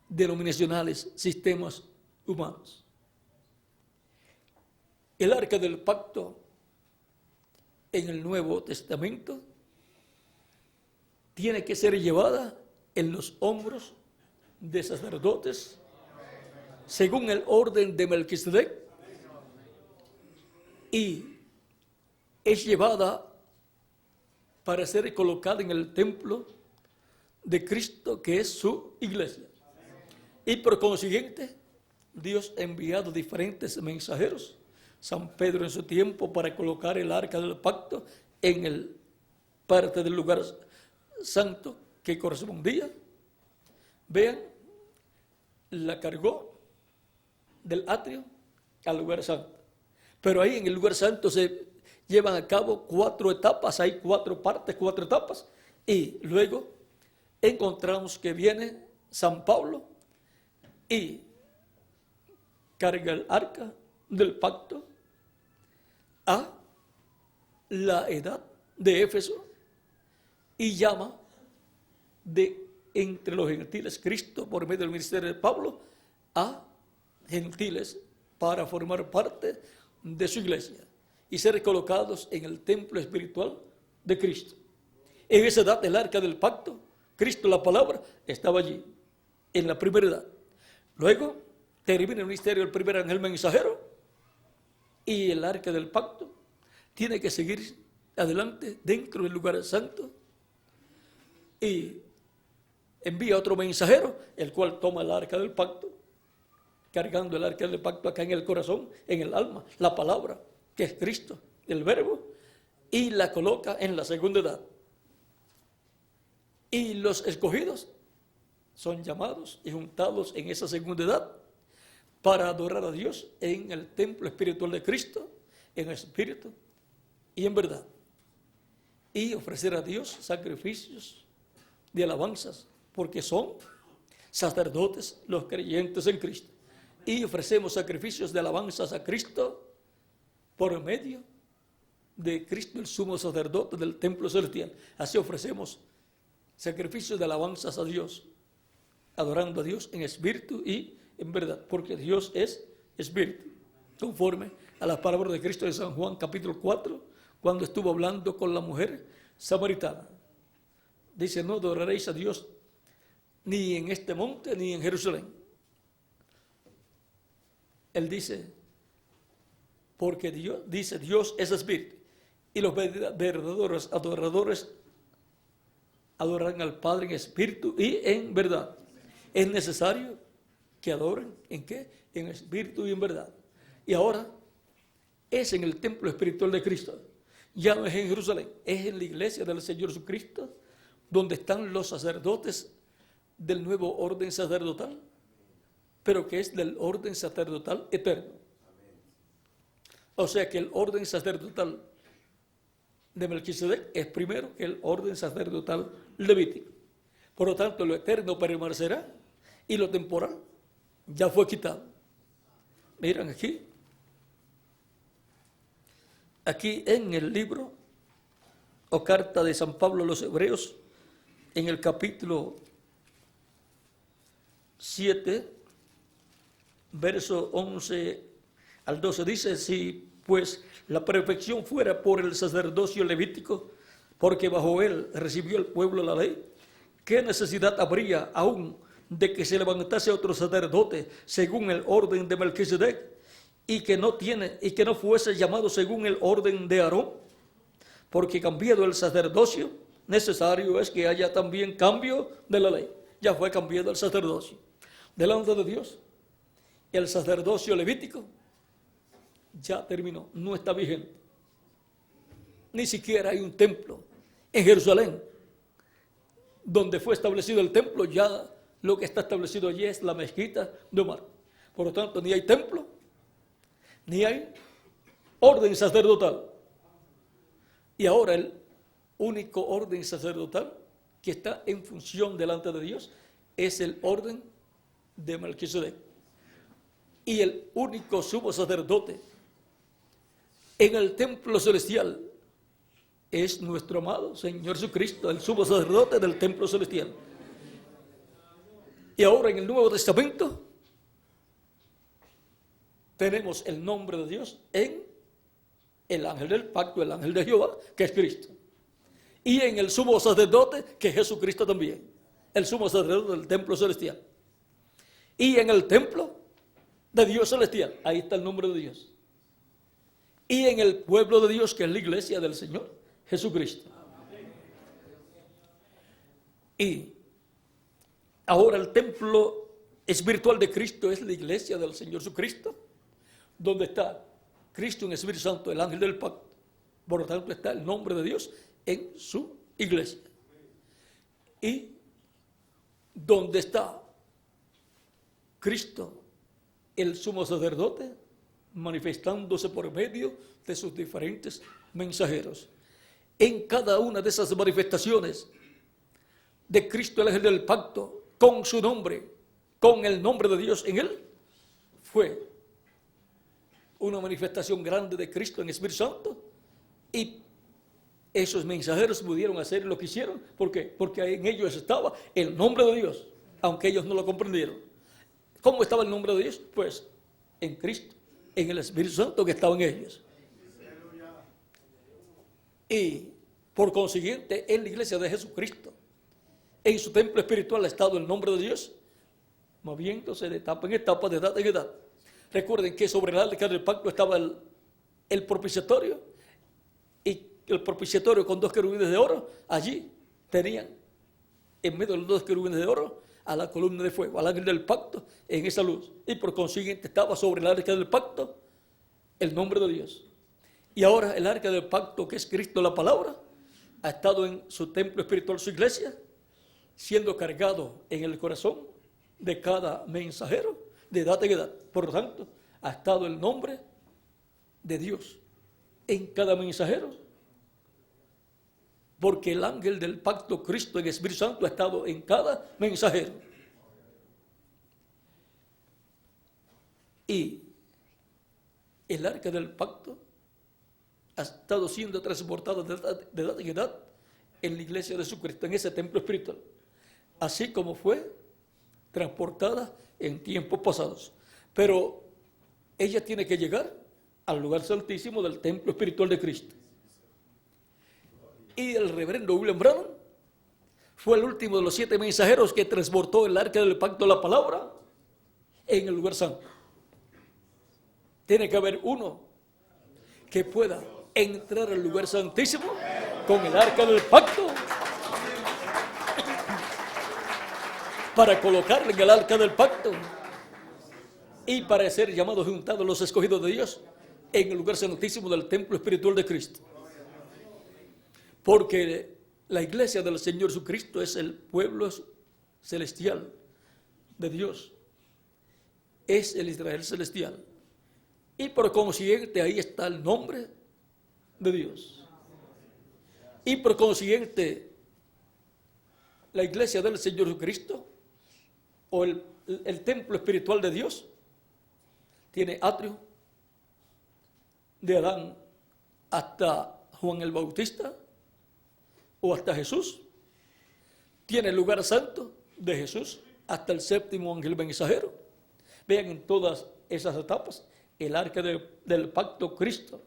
denominacionales, sistemas humanos. El arca del pacto en el Nuevo Testamento tiene que ser llevada en los hombros de sacerdotes según el orden de Melquisedec, y es llevada para ser colocada en el templo de Cristo, que es su iglesia. Y por consiguiente, Dios ha enviado diferentes mensajeros, San Pedro en su tiempo, para colocar el arca del pacto en el parte del lugar santo que correspondía. Vean, la cargó del atrio al lugar santo. Pero ahí en el lugar santo se llevan a cabo 4 etapas, hay 4 partes, 4 etapas, y luego encontramos que viene San Pablo y carga el arca del pacto a la edad de Éfeso y llama de entre los gentiles Cristo por medio del ministerio de Pablo a gentiles para formar parte de su iglesia y ser colocados en el templo espiritual de Cristo. En esa edad del arca del pacto, Cristo, la palabra, estaba allí, en la primera edad. Luego termina el ministerio del primer ángel mensajero y el arca del pacto tiene que seguir adelante dentro del lugar santo y envía otro mensajero, el cual toma el arca del pacto, cargando el arca del pacto acá en el corazón, en el alma, la palabra, que es Cristo, el verbo, y la coloca en la segunda edad. Y los escogidos son llamados y juntados en esa segunda edad para adorar a Dios en el templo espiritual de Cristo, en espíritu y en verdad, y ofrecer a Dios sacrificios de alabanzas, porque son sacerdotes los creyentes en Cristo. Y ofrecemos sacrificios de alabanzas a Cristo por medio de Cristo, el sumo sacerdote del templo celestial. Así ofrecemos sacrificios de alabanzas a Dios, adorando a Dios en espíritu y en verdad, porque Dios es espíritu, conforme a las palabras de Cristo de San Juan capítulo 4, cuando estuvo hablando con la mujer samaritana. Dice, no adoraréis a Dios ni en este monte ni en Jerusalén. Él dice, porque Dios es espíritu, y los verdaderos adoradores adorarán al Padre en espíritu y en verdad. Es necesario que adoren, ¿en qué? En espíritu y en verdad. Y ahora es en el templo espiritual de Cristo. Ya no es en Jerusalén, es en la iglesia del Señor Jesucristo, donde están los sacerdotes del nuevo orden sacerdotal, pero que es del orden sacerdotal eterno. O sea que el orden sacerdotal de Melquisedec es primero que el orden sacerdotal levítico. Por lo tanto, lo eterno permanecerá y lo temporal ya fue quitado. Miren aquí en el libro o carta de San Pablo a los Hebreos, en el capítulo 7, verso 11 al 12, dice, si pues la perfección fuera por el sacerdocio levítico, porque bajo él recibió el pueblo la ley, ¿qué necesidad habría aún de que se levantase otro sacerdote según el orden de Melquisedec y que no fuese llamado según el orden de Aarón? Porque cambiado el sacerdocio, necesario es que haya también cambio de la ley. Ya fue cambiado el sacerdocio. Delante de Dios, el sacerdocio levítico ya terminó, no está vigente. Ni siquiera hay un templo en Jerusalén. Donde fue establecido el templo, ya lo que está establecido allí es la mezquita de Omar. Por lo tanto, ni hay templo, ni hay orden sacerdotal. Y ahora el único orden sacerdotal que está en función delante de Dios es el orden de Melquisedec. Y el único sumo sacerdote en el templo celestial es nuestro amado Señor Jesucristo, el sumo sacerdote del templo celestial. Y ahora en el Nuevo Testamento tenemos el nombre de Dios en el ángel del pacto, el ángel de Jehová, que es Cristo. Y en el sumo sacerdote, que es Jesucristo también, el sumo sacerdote del templo celestial. Y en el templo de Dios celestial, ahí está el nombre de Dios. Y en el pueblo de Dios, que es la iglesia del Señor Jesucristo. Y ahora el templo espiritual de Cristo es la iglesia del Señor Jesucristo, donde está Cristo en el Espíritu Santo, el ángel del pacto. Por lo tanto, está el nombre de Dios en su iglesia. Y donde está Cristo, el sumo sacerdote, manifestándose por medio de sus diferentes mensajeros. En cada una de esas manifestaciones de Cristo, el ángel del pacto, con su nombre, con el nombre de Dios en él, fue una manifestación grande de Cristo en el Espíritu Santo, y esos mensajeros pudieron hacer lo que hicieron. ¿Por qué? Porque en ellos estaba el nombre de Dios, aunque ellos no lo comprendieron. ¿Cómo estaba el nombre de Dios? Pues en Cristo, en el Espíritu Santo que estaba en ellos. Y por consiguiente, en la iglesia de Jesucristo, en su templo espiritual ha estado el nombre de Dios, moviéndose de etapa en etapa, de edad en edad. Recuerden que sobre el arca del pacto estaba el propiciatorio, y el propiciatorio con 2 querubines de oro. Allí tenían en medio de los 2 querubines de oro a la columna de fuego, al ángel del pacto en esa luz, y por consiguiente estaba sobre el arca del pacto el nombre de Dios. Y ahora el arca del pacto, que es Cristo la palabra, ha estado en su templo espiritual, su iglesia, siendo cargado en el corazón de cada mensajero de edad en edad. Por lo tanto, ha estado el nombre de Dios en cada mensajero, porque el ángel del pacto, Cristo en el Espíritu Santo, ha estado en cada mensajero. Y el arca del pacto ha estado siendo transportada de edad en edad en la iglesia de Jesucristo, en ese templo espiritual, así como fue transportada en tiempos pasados. Pero ella tiene que llegar al lugar santísimo del templo espiritual de Cristo. Y el reverendo William Branham fue el último de los 7 mensajeros que transportó el arca del pacto de la palabra en el lugar santo. Tiene que haber uno que pueda entrar al lugar santísimo con el arca del pacto para colocarle en el arca del pacto y para ser llamados y juntados los escogidos de Dios en el lugar santísimo del templo espiritual de Cristo. Porque la iglesia del Señor Jesucristo es el pueblo celestial de Dios, es el Israel celestial, y por consiguiente ahí está el nombre de Dios. Y por consiguiente, la iglesia del Señor Jesucristo, o el templo espiritual de Dios, tiene atrio de Adán hasta Juan el Bautista, o hasta Jesús. Tiene el lugar santo de Jesús hasta el 7º ángel mensajero. Vean en todas esas etapas, el arca del pacto, Cristo,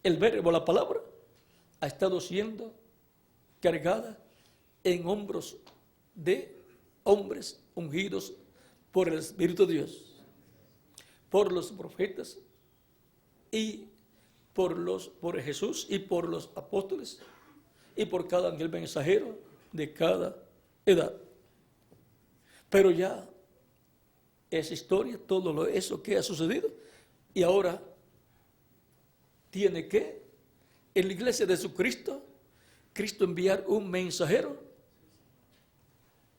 el verbo, la palabra, ha estado siendo cargada en hombros de hombres ungidos por el Espíritu de Dios, por los profetas y por Jesús y por los apóstoles y por cada ángel mensajero de cada edad. Pero ya es historia todo eso que ha sucedido, y ahora tiene que en la iglesia de Jesucristo, Cristo enviar un mensajero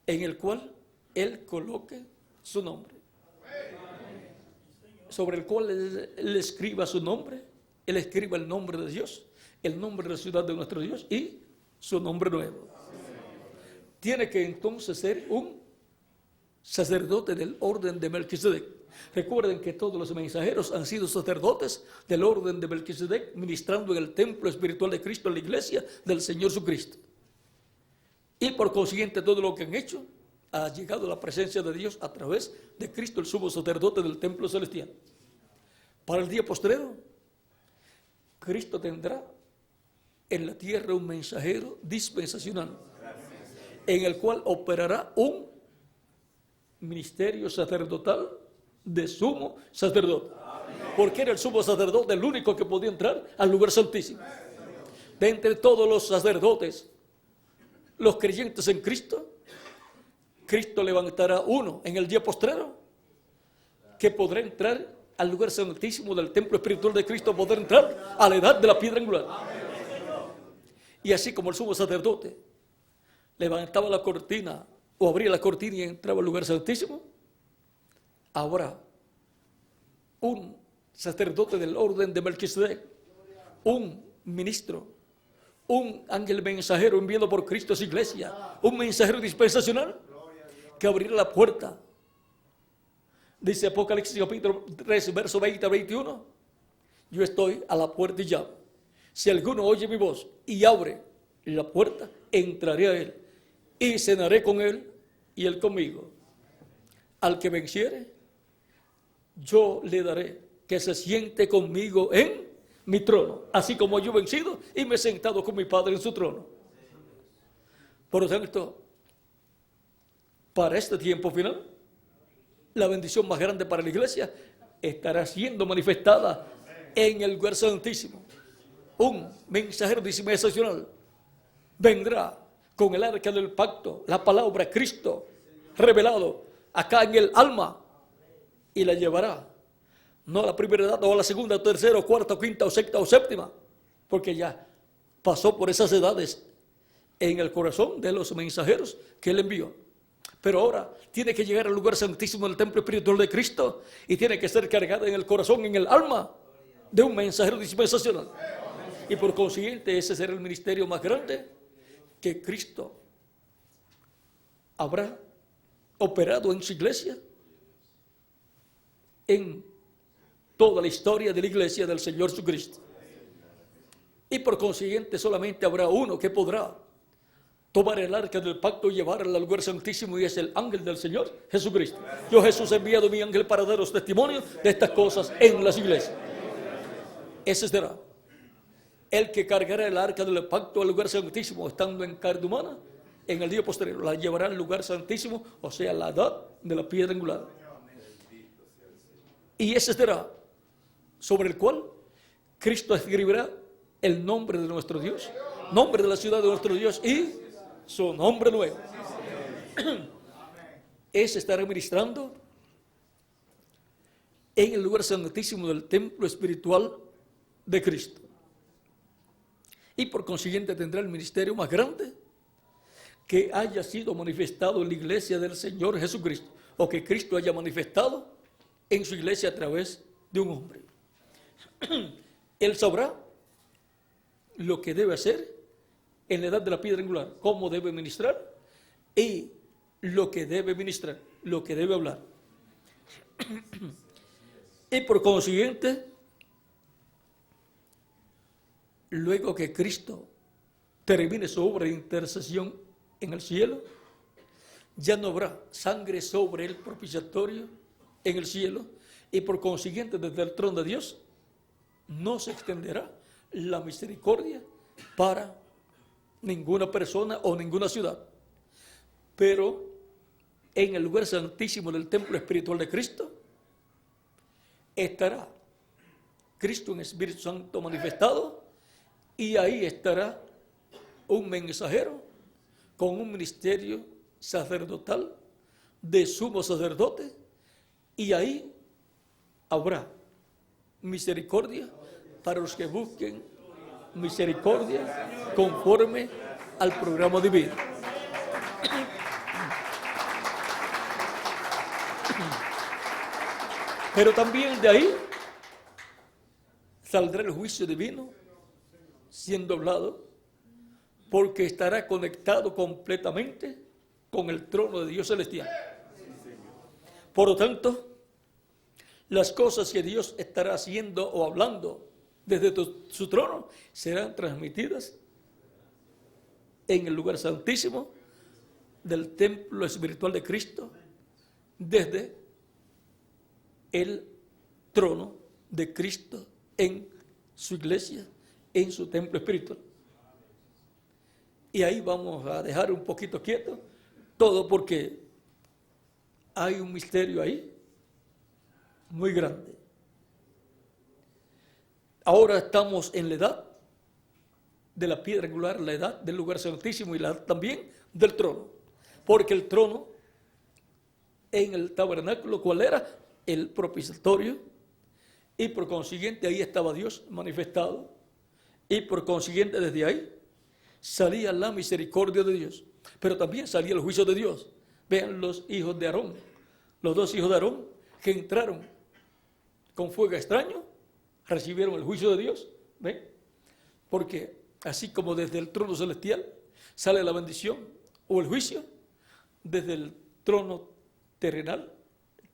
en el cual Él coloque su nombre, sobre el cual Él escriba su nombre, Él escriba el nombre de Dios, el nombre de la ciudad de nuestro Dios y su nombre nuevo. Tiene que entonces ser un sacerdote del orden de Melquisedec. Recuerden que todos los mensajeros han sido sacerdotes del orden de Melquisedec, ministrando en el templo espiritual de Cristo, en la iglesia del Señor Jesucristo. Y por consiguiente todo lo que han hecho ha llegado a la presencia de Dios a través de Cristo, el sumo sacerdote del templo celestial. Para el día postrero, Cristo tendrá en la tierra un mensajero dispensacional, en el cual operará un ministerio sacerdotal de sumo sacerdote. Porque era el sumo sacerdote el único que podía entrar al lugar santísimo. De entre todos los sacerdotes, los creyentes en Cristo, Cristo levantará uno en el día postrero que podrá entrar al lugar santísimo del templo espiritual de Cristo, podrá entrar a la edad de la piedra angular. Y así como el sumo sacerdote levantaba la cortina o abría la cortina y entraba al lugar santísimo, ahora un sacerdote del orden de Melquisedec, un ministro, un ángel mensajero enviado por Cristo a su iglesia, un mensajero dispensacional que abrirá la puerta. Dice Apocalipsis capítulo 3, verso 20 a 21, yo estoy a la puerta y llamo. Si alguno oye mi voz y abre la puerta, entraré a él y cenaré con él y él conmigo. Al que venciere, yo le daré que se siente conmigo en mi trono, así como yo he vencido y me he sentado con mi Padre en su trono. Por lo tanto, para este tiempo final, la bendición más grande para la iglesia estará siendo manifestada en el lugar santísimo. Un mensajero dispensacional vendrá con el arca del pacto, la palabra Cristo revelado acá en el alma, y la llevará no a la primera edad o a la segunda, tercera, cuarta, quinta o sexta o séptima, porque ya pasó por esas edades en el corazón de los mensajeros que él envió. Pero ahora tiene que llegar al lugar santísimo del templo espiritual de Cristo y tiene que ser cargada en el corazón, en el alma de un mensajero dispensacional. Y por consiguiente ese será el ministerio más grande que Cristo habrá operado en su iglesia en toda la historia de la iglesia del Señor Jesucristo. Y por consiguiente solamente habrá uno que podrá tomar el arca del pacto y llevarla al lugar santísimo, y es el ángel del Señor Jesucristo. Yo, Jesús, he enviado mi ángel para daros testimonio de estas cosas en las iglesias. Ese será el que cargará el arca del pacto al lugar santísimo, estando en carne humana, en el día posterior. La llevará al lugar santísimo, o sea, la edad de la piedra angular. Y ese será sobre el cual Cristo escribirá el nombre de nuestro Dios, nombre de la ciudad de nuestro Dios y su nombre nuevo. Ese estará ministrando en el lugar santísimo del templo espiritual de Cristo. Y por consiguiente tendrá el ministerio más grande que haya sido manifestado en la iglesia del Señor Jesucristo, o que Cristo haya manifestado en su iglesia a través de un hombre. Él sabrá lo que debe hacer en la edad de la piedra angular, cómo debe ministrar y lo que debe ministrar, lo que debe hablar. Y por consiguiente, luego que Cristo termine su obra de intercesión en el cielo, ya no habrá sangre sobre el propiciatorio en el cielo, y por consiguiente desde el trono de Dios no se extenderá la misericordia para ninguna persona o ninguna ciudad. Pero en el lugar santísimo del templo espiritual de Cristo estará Cristo en Espíritu Santo manifestado, y ahí estará un mensajero con un ministerio sacerdotal de sumo sacerdote, y ahí habrá misericordia para los que busquen misericordia conforme al programa divino. Pero también de ahí saldrá el juicio divino siendo hablado, porque estará conectado completamente con el trono de Dios celestial. Por lo tanto, las cosas que Dios estará haciendo o hablando desde su trono serán transmitidas en el lugar santísimo del templo espiritual de Cristo, desde el trono de Cristo en su iglesia, en su templo espiritual. Y ahí vamos a dejar un poquito quieto todo, porque hay un misterio ahí muy grande. Ahora estamos en la edad de la piedra angular, la edad del lugar santísimo y la edad también del trono. Porque el trono en el tabernáculo, ¿cuál era? El propiciatorio, y por consiguiente ahí estaba Dios manifestado, y por consiguiente desde ahí salía la misericordia de Dios, pero también salía el juicio de Dios. Vean los hijos de Aarón, los dos hijos de Aarón que entraron con fuego extraño, recibieron el juicio de Dios. ¿Ven? Porque así como desde el trono celestial sale la bendición o el juicio, desde el trono terrenal,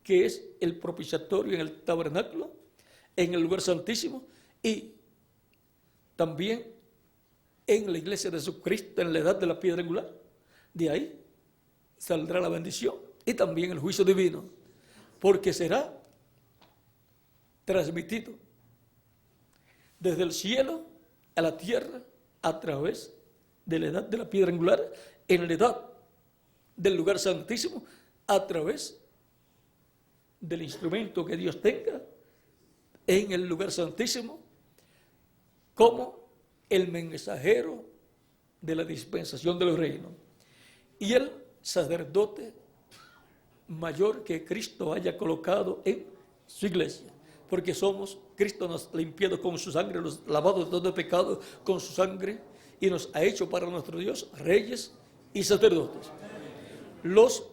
que es el propiciatorio en el tabernáculo, en el lugar santísimo, Y también en la iglesia de Jesucristo, en la edad de la piedra angular. De ahí saldrá la bendición y también el juicio divino, porque será transmitido desde el cielo a la tierra a través de la edad de la piedra angular, en la edad del lugar santísimo, a través del instrumento que Dios tenga en el lugar santísimo, como el mensajero de la dispensación de los reinos. Y el sacerdote mayor que Cristo haya colocado en su iglesia, porque Cristo nos ha limpiado con su sangre, nos ha lavado de todo pecado con su sangre y nos ha hecho para nuestro Dios reyes y sacerdotes. Los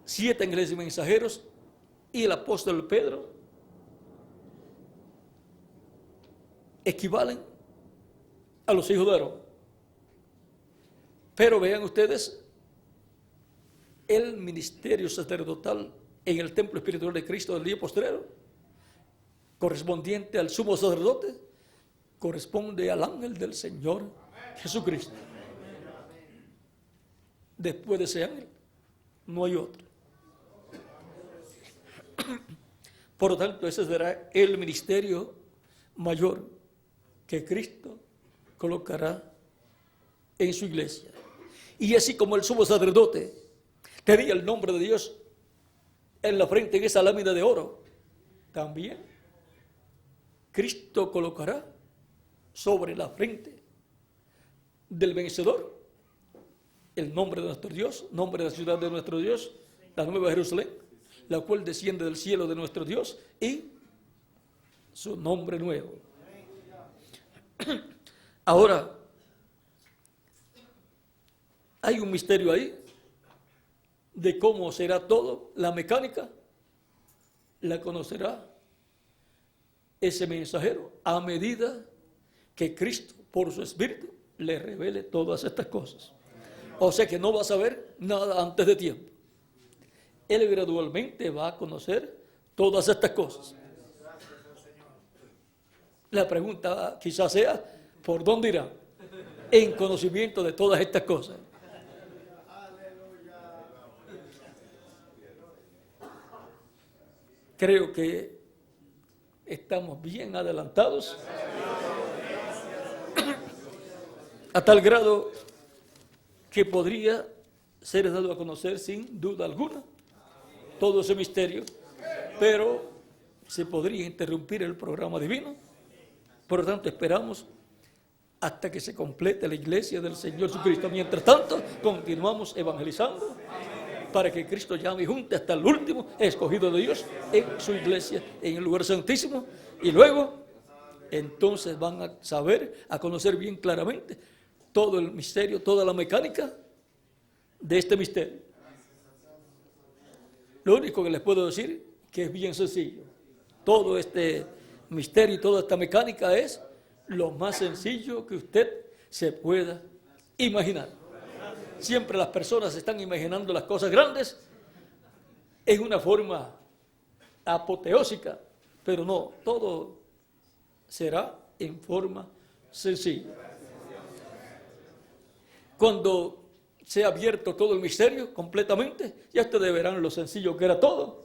7 ángeles mensajeros y el apóstol Pedro equivalen a los hijos de Aarón. Pero vean ustedes el ministerio sacerdotal en el templo espiritual de Cristo del día postrero, correspondiente al sumo sacerdote, corresponde al ángel del Señor Jesucristo. Después de ese ángel no hay otro. Por lo tanto, ese será el ministerio mayor que Cristo colocará en su iglesia. Y así como el sumo sacerdote tenía el nombre de Dios en la frente, en esa lámina de oro, también Cristo colocará sobre la frente del vencedor el nombre de nuestro Dios, nombre de la ciudad de nuestro Dios, la Nueva Jerusalén, la cual desciende del cielo de nuestro Dios, y su nombre nuevo. Ahora, hay un misterio ahí de cómo será todo. La mecánica la conocerá ese mensajero a medida que Cristo, por su Espíritu, le revele todas estas cosas. O sea que no va a saber nada antes de tiempo. Él gradualmente va a conocer todas estas cosas. La pregunta quizás sea, ¿por dónde irá? En conocimiento de todas estas cosas. Creo que estamos bien adelantados, a tal grado que podría ser dado a conocer sin duda alguna todo ese misterio, pero se podría interrumpir el programa divino. Por lo tanto, esperamos hasta que se complete la iglesia del Señor Jesucristo. Mientras tanto, continuamos evangelizando para que Cristo llame y junte hasta el último escogido de Dios en su iglesia, en el lugar santísimo, y luego entonces van a saber, a conocer bien claramente todo el misterio, toda la mecánica de este misterio. Lo único que les puedo decir que es bien sencillo. Todo este misterio y toda esta mecánica es lo más sencillo que usted se pueda imaginar. Siempre las personas están imaginando las cosas grandes en una forma apoteósica, pero no, todo será en forma sencilla. Cuando sea abierto todo el misterio completamente, ya ustedes verán lo sencillo que era todo.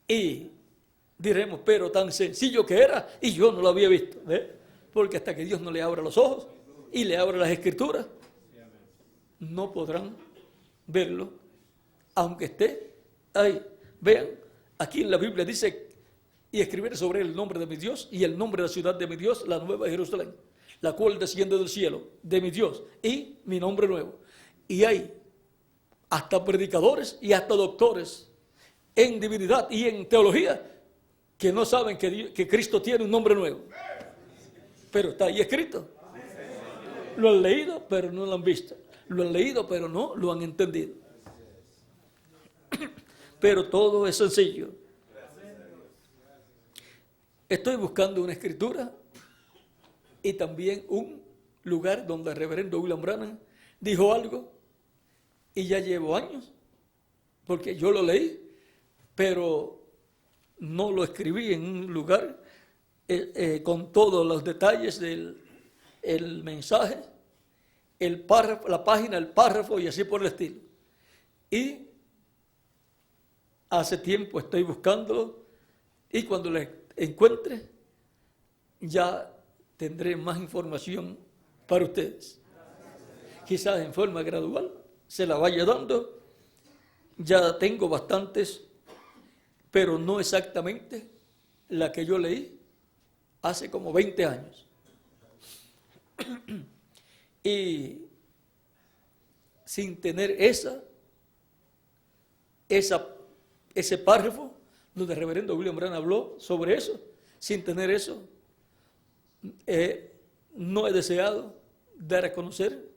Y diremos, pero tan sencillo que era, y yo no lo había visto. Porque hasta que Dios no le abra los ojos y le abra las escrituras, no podrán verlo, aunque esté ahí. Vean, aquí en la Biblia dice, y escribir sobre el nombre de mi Dios y el nombre de la ciudad de mi Dios, la Nueva Jerusalén, la cual desciende del cielo, de mi Dios, y mi nombre nuevo. Y hay hasta predicadores y hasta doctores en divinidad y en teología que no saben que Cristo tiene un nombre nuevo. Pero está ahí escrito. Lo han leído, pero no lo han visto. Lo han leído, pero no lo han entendido. Pero todo es sencillo. Estoy buscando una escritura y también un lugar donde el reverendo William Branham dijo algo, y ya llevo años, porque yo lo leí, pero no lo escribí en un lugar con todos los detalles del el mensaje, el párrafo, la página, el párrafo y así por el estilo. Y hace tiempo estoy buscándolo y cuando lo encuentre ya tendré más información para ustedes. Quizás en forma gradual se la vaya dando. Ya tengo bastantes, pero no exactamente la que yo leí hace como 20 años. Y sin tener ese párrafo donde el reverendo William Branham habló sobre eso, sin tener eso, no he deseado dar a conocer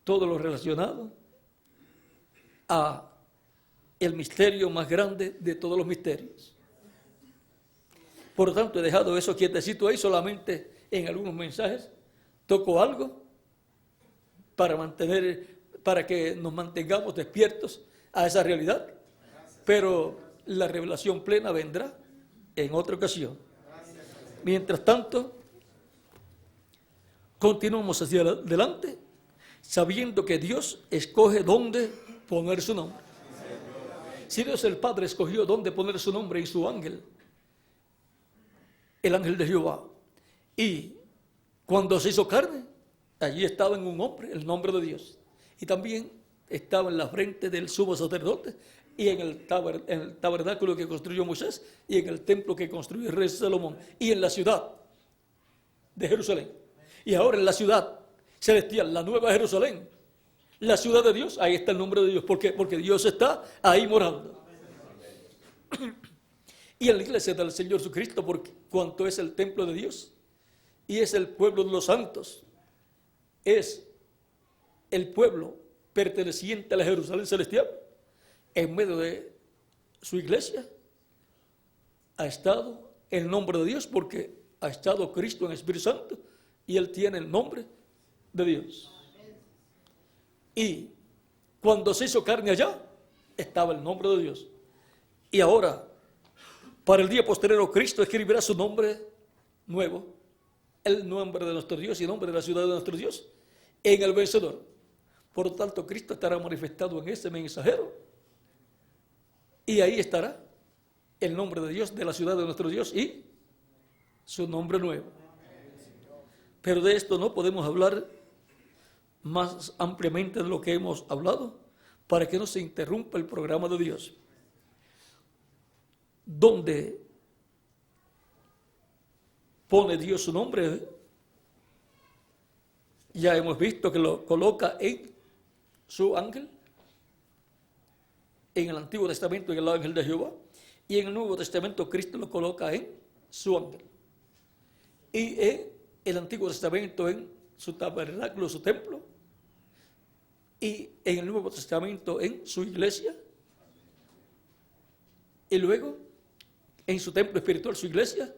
todo lo relacionado a el misterio más grande de todos los misterios. Por lo tanto, he dejado eso quietecito ahí, solamente en algunos mensajes toco algo para que nos mantengamos despiertos a esa realidad, pero la revelación plena vendrá en otra ocasión. Mientras tanto, continuamos hacia adelante, sabiendo que Dios escoge dónde poner su nombre. Si Dios el Padre escogió dónde poner su nombre en su ángel, el ángel de Jehová, y cuando se hizo carne, allí estaba en un hombre el nombre de Dios, y también estaba en la frente del sumo sacerdote, y en el tabernáculo que construyó Moisés, y en el templo que construyó el rey Salomón, y en la ciudad de Jerusalén. Y ahora en la ciudad celestial, la nueva Jerusalén, la ciudad de Dios, ahí está el nombre de Dios. ¿Por qué? Porque Dios está ahí morando. Y en la iglesia del Señor Jesucristo, por cuanto es el templo de Dios y es el pueblo de los santos, es el pueblo perteneciente a la Jerusalén celestial. En medio de su iglesia ha estado el nombre de Dios, porque ha estado Cristo en el Espíritu Santo y Él tiene el nombre de Dios. Y cuando se hizo carne allá, estaba el nombre de Dios. Y ahora, para el día posterior, Cristo escribirá su nombre nuevo, el nombre de nuestro Dios y el nombre de la ciudad de nuestro Dios, en el vencedor. Por lo tanto, Cristo estará manifestado en ese mensajero, y ahí estará el nombre de Dios, de la ciudad de nuestro Dios y su nombre nuevo. Pero de esto no podemos hablar más ampliamente de lo que hemos hablado, para que no se interrumpa el programa de Dios, donde pone Dios su nombre. Ya hemos visto que lo coloca en su ángel, en el Antiguo Testamento en el ángel de Jehová, y en el Nuevo Testamento Cristo lo coloca en su ángel, y en el Antiguo Testamento en su tabernáculo, su templo, y en el Nuevo Testamento en su iglesia, y luego en su templo espiritual, su iglesia,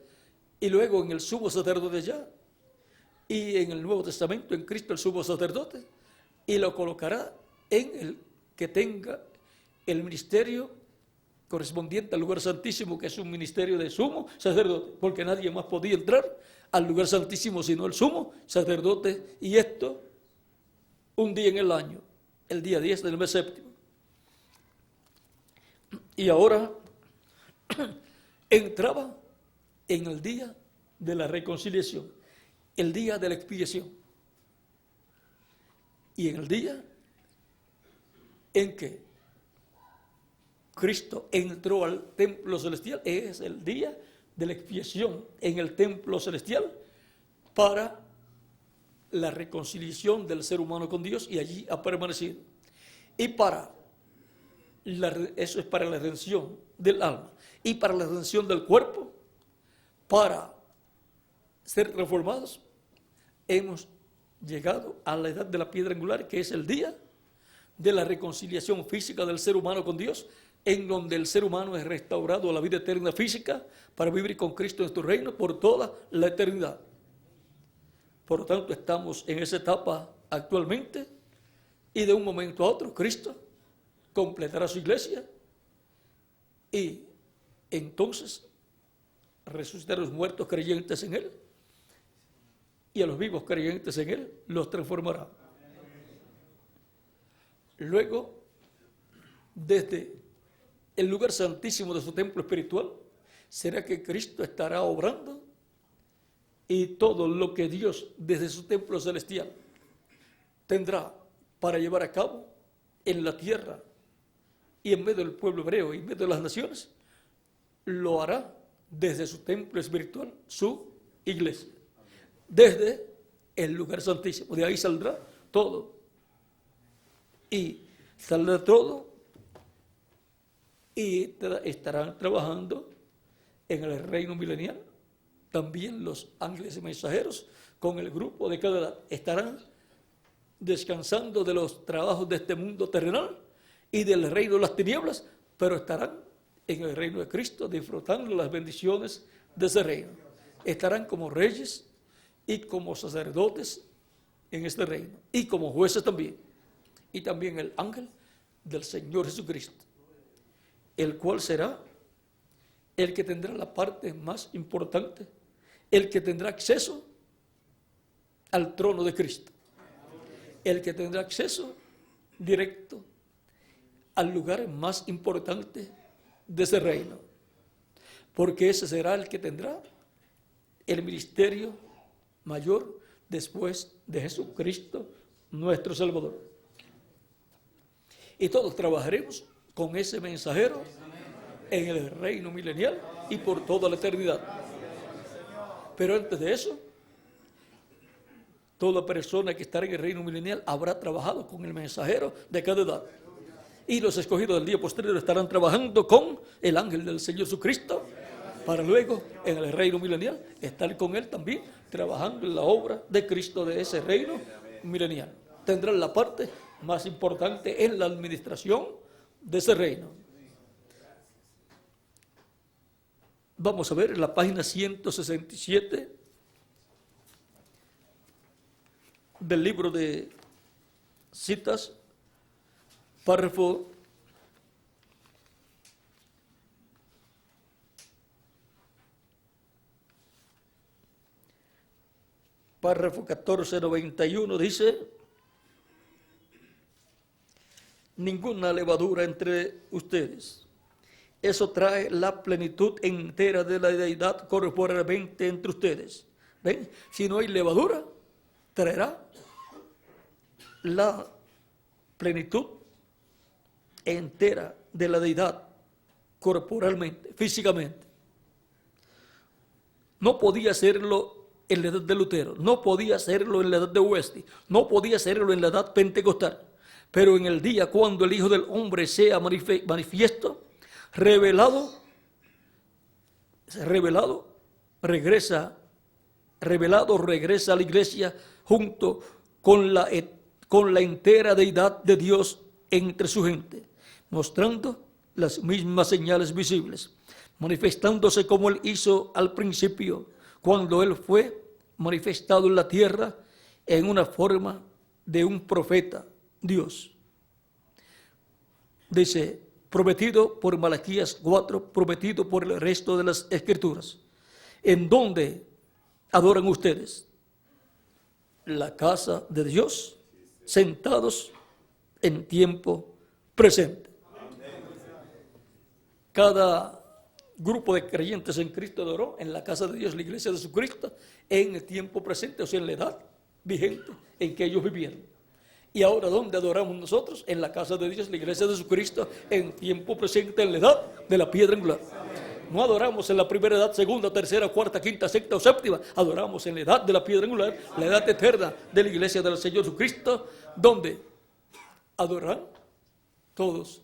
y luego en el sumo sacerdote ya, y en el Nuevo Testamento en Cristo el sumo sacerdote, y lo colocará en el que tenga el ministerio correspondiente al lugar santísimo, que es un ministerio de sumo sacerdote, porque nadie más podía entrar al lugar santísimo sino el sumo sacerdote, y esto un día en el año, el día 10 del mes séptimo. Y ahora entraba en el día de la reconciliación, el día de la expiación, y en el día en que Cristo entró al templo celestial, es el día de la expiación en el templo celestial para la reconciliación del ser humano con Dios, y allí ha permanecido. Y eso es para la redención del alma y para la redención del cuerpo, para ser reformados. Hemos llegado a la edad de la piedra angular, que es el día de la reconciliación física del ser humano con Dios, en donde el ser humano es restaurado a la vida eterna física para vivir con Cristo en su reino por toda la eternidad. Por lo tanto, estamos en esa etapa actualmente, y de un momento a otro Cristo completará su iglesia, y entonces resucitar a los muertos creyentes en Él, y a los vivos creyentes en Él los transformará. Luego, desde el lugar santísimo de su templo espiritual, será que Cristo estará obrando, y todo lo que Dios desde su templo celestial tendrá para llevar a cabo en la tierra y en medio del pueblo hebreo y en medio de las naciones, lo hará desde su templo espiritual, su iglesia, desde el lugar santísimo. De ahí saldrá todo, y saldrá todo, y estarán trabajando en el reino milenial. También los ángeles mensajeros con el grupo de cada edad estarán descansando de los trabajos de este mundo terrenal y del reino de las tinieblas, pero estarán en el reino de Cristo disfrutando las bendiciones de ese reino. Estarán como reyes y como sacerdotes en este reino, y como jueces también. Y también el ángel del Señor Jesucristo, el cual será el que tendrá la parte más importante, el que tendrá acceso al trono de Cristo, el que tendrá acceso directo al lugar más importante de ese reino, porque ese será el que tendrá el ministerio mayor después de Jesucristo, nuestro Salvador. Y todos trabajaremos con ese mensajero en el reino milenial y por toda la eternidad. Pero antes de eso, toda persona que estará en el reino milenial habrá trabajado con el mensajero de cada edad. Y los escogidos del día posterior estarán trabajando con el ángel del Señor Jesucristo, para luego en el reino milenial estar con él también trabajando en la obra de Cristo de ese reino milenial. Tendrán la parte más importante en la administración de ese reino. Vamos a ver en la página 167 del libro de citas, párrafo 1491, dice: ninguna levadura entre ustedes. Eso trae la plenitud entera de la deidad corporalmente entre ustedes. ¿Ven? Si no hay levadura, traerá la plenitud entera de la deidad corporalmente, físicamente. No podía hacerlo en la edad de Lutero, no podía hacerlo en la edad de Wesley, no podía hacerlo en la edad pentecostal, pero en el día cuando el Hijo del Hombre sea manifiesto, revelado, regresa a la iglesia junto con la entera deidad de Dios entre su gente, mostrando las mismas señales visibles, manifestándose como Él hizo al principio, cuando Él fue manifestado en la tierra en una forma de un profeta, Dios. Dice, prometido por Malaquías 4, prometido por el resto de las Escrituras. ¿En dónde adoran ustedes? La casa de Dios, sentados en tiempo presente. Cada grupo de creyentes en Cristo adoró en la casa de Dios, la iglesia de Jesucristo, en el tiempo presente, o sea, en la edad vigente en que ellos vivieron. Y ahora, ¿dónde adoramos nosotros? En la casa de Dios, la iglesia de Jesucristo, en tiempo presente, en la edad de la piedra angular. No adoramos en la primera edad, segunda, tercera, cuarta, quinta, sexta o séptima. Adoramos en la edad de la piedra angular, la edad eterna de la iglesia del Señor Jesucristo, donde adoran todos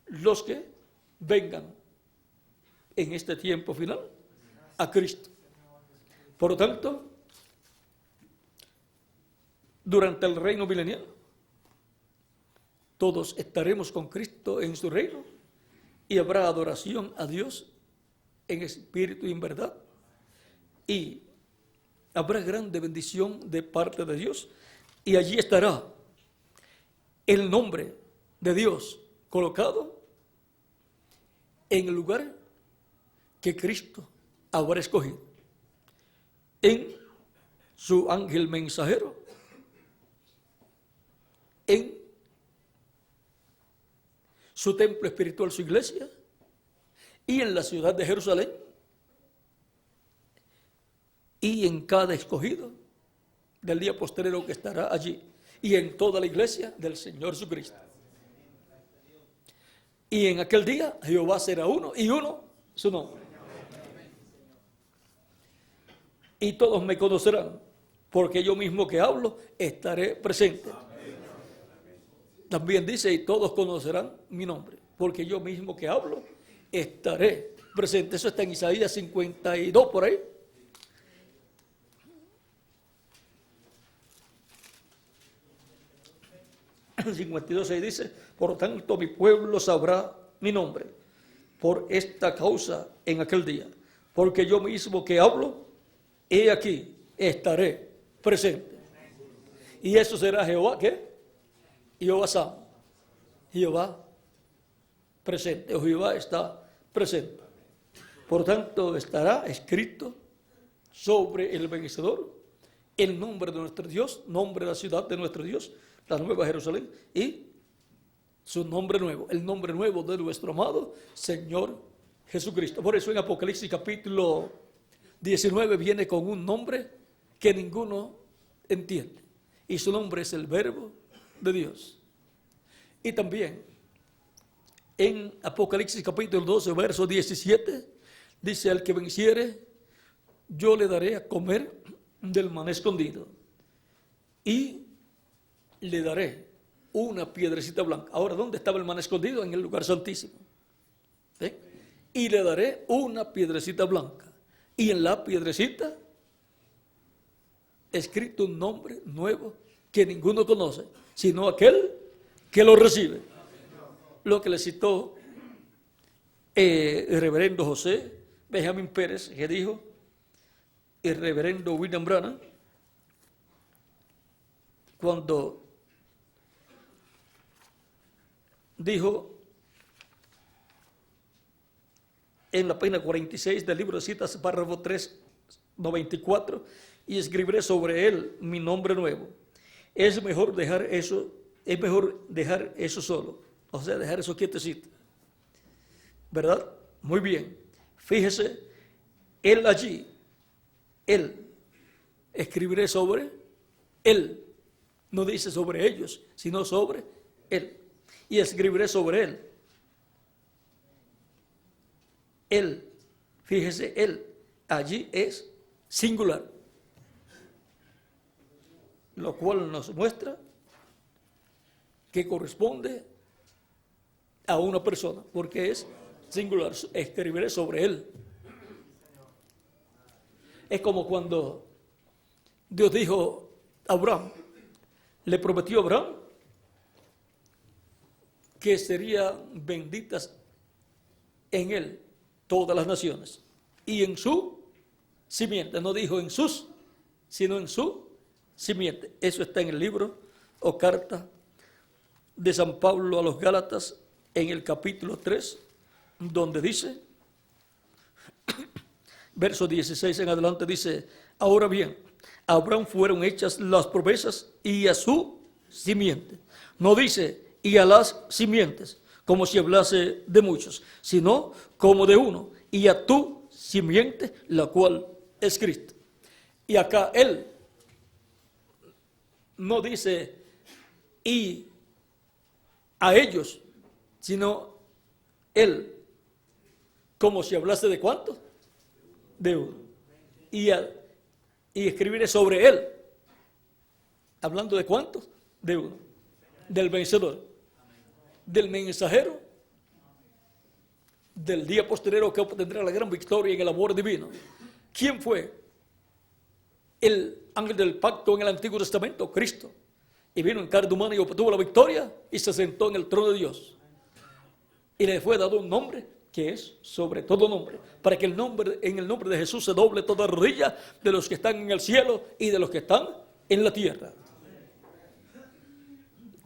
los que vengan en este tiempo final a Cristo. Por lo tanto, durante el reino milenial, todos estaremos con Cristo en su reino y habrá adoración a Dios en espíritu y en verdad, y habrá grande bendición de parte de Dios, y allí estará el nombre de Dios colocado en el lugar que Cristo habrá escogido en su ángel mensajero, en su templo espiritual, su iglesia, y en la ciudad de Jerusalén, y en cada escogido del día postrero que estará allí, y en toda la iglesia del Señor Jesucristo. Y en aquel día Jehová será uno, y uno su nombre. Y todos me conocerán, porque yo mismo que hablo estaré presente. También dice, y todos conocerán mi nombre, porque yo mismo que hablo estaré presente. Eso está en Isaías 52 por ahí. En 52:6 dice, por tanto mi pueblo sabrá mi nombre, por esta causa en aquel día, porque yo mismo que hablo, he aquí, estaré presente. Y eso será Jehová, ¿qué? Jehová Sam, Jehová presente, o Jehová está presente. Por tanto, estará escrito sobre el vencedor el nombre de nuestro Dios, nombre de la ciudad de nuestro Dios, la Nueva Jerusalén, y su nombre nuevo, el nombre nuevo de nuestro amado Señor Jesucristo. Por eso en Apocalipsis capítulo 19 viene con un nombre que ninguno entiende, y su nombre es el Verbo de Dios. Y también en Apocalipsis capítulo 12 verso 17 dice, al que venciere yo le daré a comer del maná escondido y le daré una piedrecita blanca. Ahora, ¿dónde estaba el maná escondido? En el lugar santísimo. ¿Sí? Y le daré una piedrecita blanca, y en la piedrecita escrito un nombre nuevo que ninguno conoce, sino aquel que lo recibe. Lo que le citó el reverendo José Benjamín Pérez, que dijo el reverendo William Branham cuando dijo en la página 46 del libro de citas, párrafo 394, y escribiré sobre él mi nombre nuevo. Es mejor dejar eso solo, o sea, dejar eso quietecito, ¿verdad? Muy bien, fíjese, él allí, él, escribiré sobre él, no dice sobre ellos, sino sobre él, y escribiré sobre él. Él, fíjese, él, allí es singular, lo cual nos muestra que corresponde a una persona, porque es singular, escribiré sobre él. Es como cuando Dios dijo a Abraham, le prometió a Abraham que serían benditas en él todas las naciones, y en su simiente, no dijo en sus, sino en su simiente. Eso está en el libro o carta de San Pablo a los Gálatas, en el capítulo 3, donde dice, verso 16 en adelante, dice, ahora bien, a Abraham fueron hechas las promesas y a su simiente. No dice y a las simientes, como si hablase de muchos, sino como de uno, y a tu simiente, la cual es Cristo. Y acá él no dice y a ellos, sino él, como si hablase de cuántos, de uno, y escribiré sobre él, hablando de cuántos, de uno, del vencedor, del mensajero, del día posterior que obtendrá la gran victoria en el amor divino. ¿Quién fue el ángel del pacto en el Antiguo Testamento? Cristo. Y vino en carne humana y obtuvo la victoria y se sentó en el trono de Dios. Y le fue dado un nombre que es sobre todo nombre, para que en el nombre de Jesús se doble toda rodilla de los que están en el cielo y de los que están en la tierra.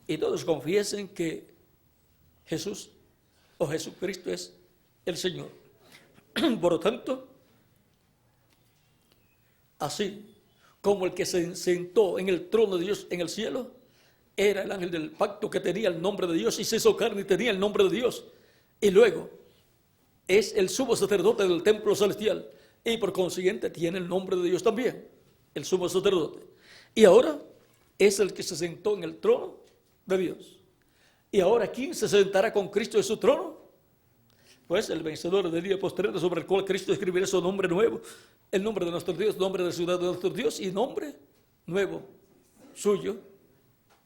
Y todos confiesen que Jesús o Jesucristo es el Señor. Por lo tanto, así como el que se sentó en el trono de Dios en el cielo era el ángel del pacto que tenía el nombre de Dios y se hizo carne y tenía el nombre de Dios. Y luego es el sumo sacerdote del templo celestial y por consiguiente tiene el nombre de Dios también, el sumo sacerdote. Y ahora es el que se sentó en el trono de Dios. Y ahora, ¿quién se sentará con Cristo en su trono? Pues el vencedor del día postrero, sobre el cual Cristo escribirá su nombre nuevo, el nombre de nuestro Dios, nombre de la ciudad de nuestro Dios y nombre nuevo suyo,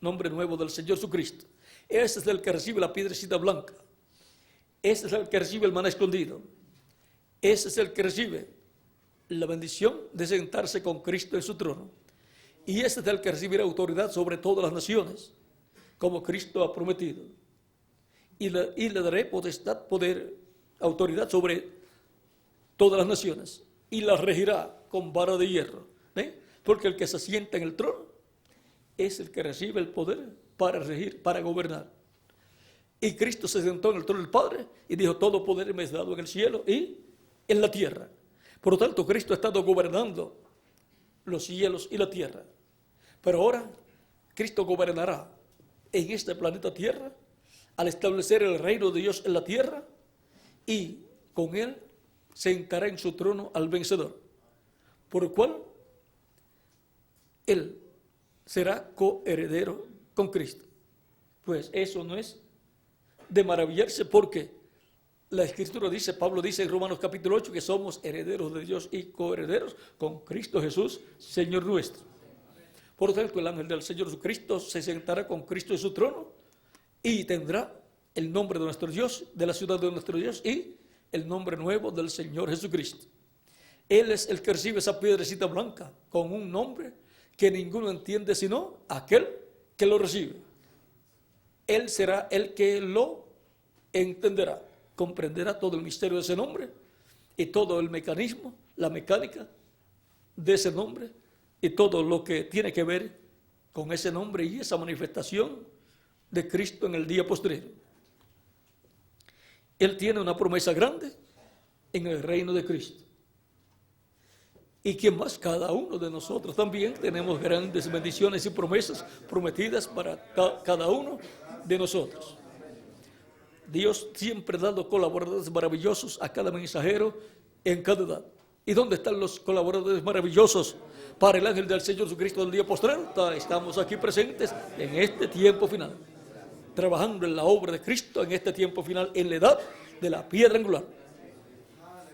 nombre nuevo del Señor Jesucristo. Ese es el que recibe la piedrecita blanca. Ese es el que recibe el maná escondido. Ese es el que recibe la bendición de sentarse con Cristo en su trono. Y ese es el que recibirá autoridad sobre todas las naciones, como Cristo ha prometido. Y le daré potestad, poder, autoridad sobre todas las naciones. Y las regirá con vara de hierro. Porque el que se sienta en el trono es el que recibe el poder para regir, para gobernar. Y Cristo se sentó en el trono del Padre y dijo, todo poder me es dado en el cielo y en la tierra. Por lo tanto, Cristo ha estado gobernando los cielos y la tierra. Pero ahora Cristo gobernará en este planeta Tierra al establecer el reino de Dios en la tierra y con él sentará en su trono al vencedor, por lo cual él será coheredero con Cristo. Pues eso no es de maravillarse, porque la Escritura dice, Pablo dice en Romanos capítulo 8 que somos herederos de Dios y coherederos con Cristo Jesús, Señor nuestro. Por lo tanto, el ángel del Señor Jesucristo se sentará con Cristo en su trono y tendrá el nombre de nuestro Dios, de la ciudad de nuestro Dios y el nombre nuevo del Señor Jesucristo. Él es el que recibe esa piedrecita blanca con un nombre que ninguno entiende sino aquel que lo recibe. Él será el que lo entenderá, comprenderá todo el misterio de ese nombre y todo el mecanismo, la mecánica de ese nombre y todo lo que tiene que ver con ese nombre y esa manifestación de Cristo en el día postrero. Él tiene una promesa grande en el reino de Cristo. Y que más, cada uno de nosotros también tenemos grandes bendiciones y promesas prometidas para cada uno de nosotros. Dios siempre ha dado colaboradores maravillosos a cada mensajero en cada edad. ¿Y dónde están los colaboradores maravillosos para el ángel del Señor Jesucristo del día postrero? Estamos aquí presentes en este tiempo final, trabajando en la obra de Cristo en este tiempo final, en la edad de la piedra angular.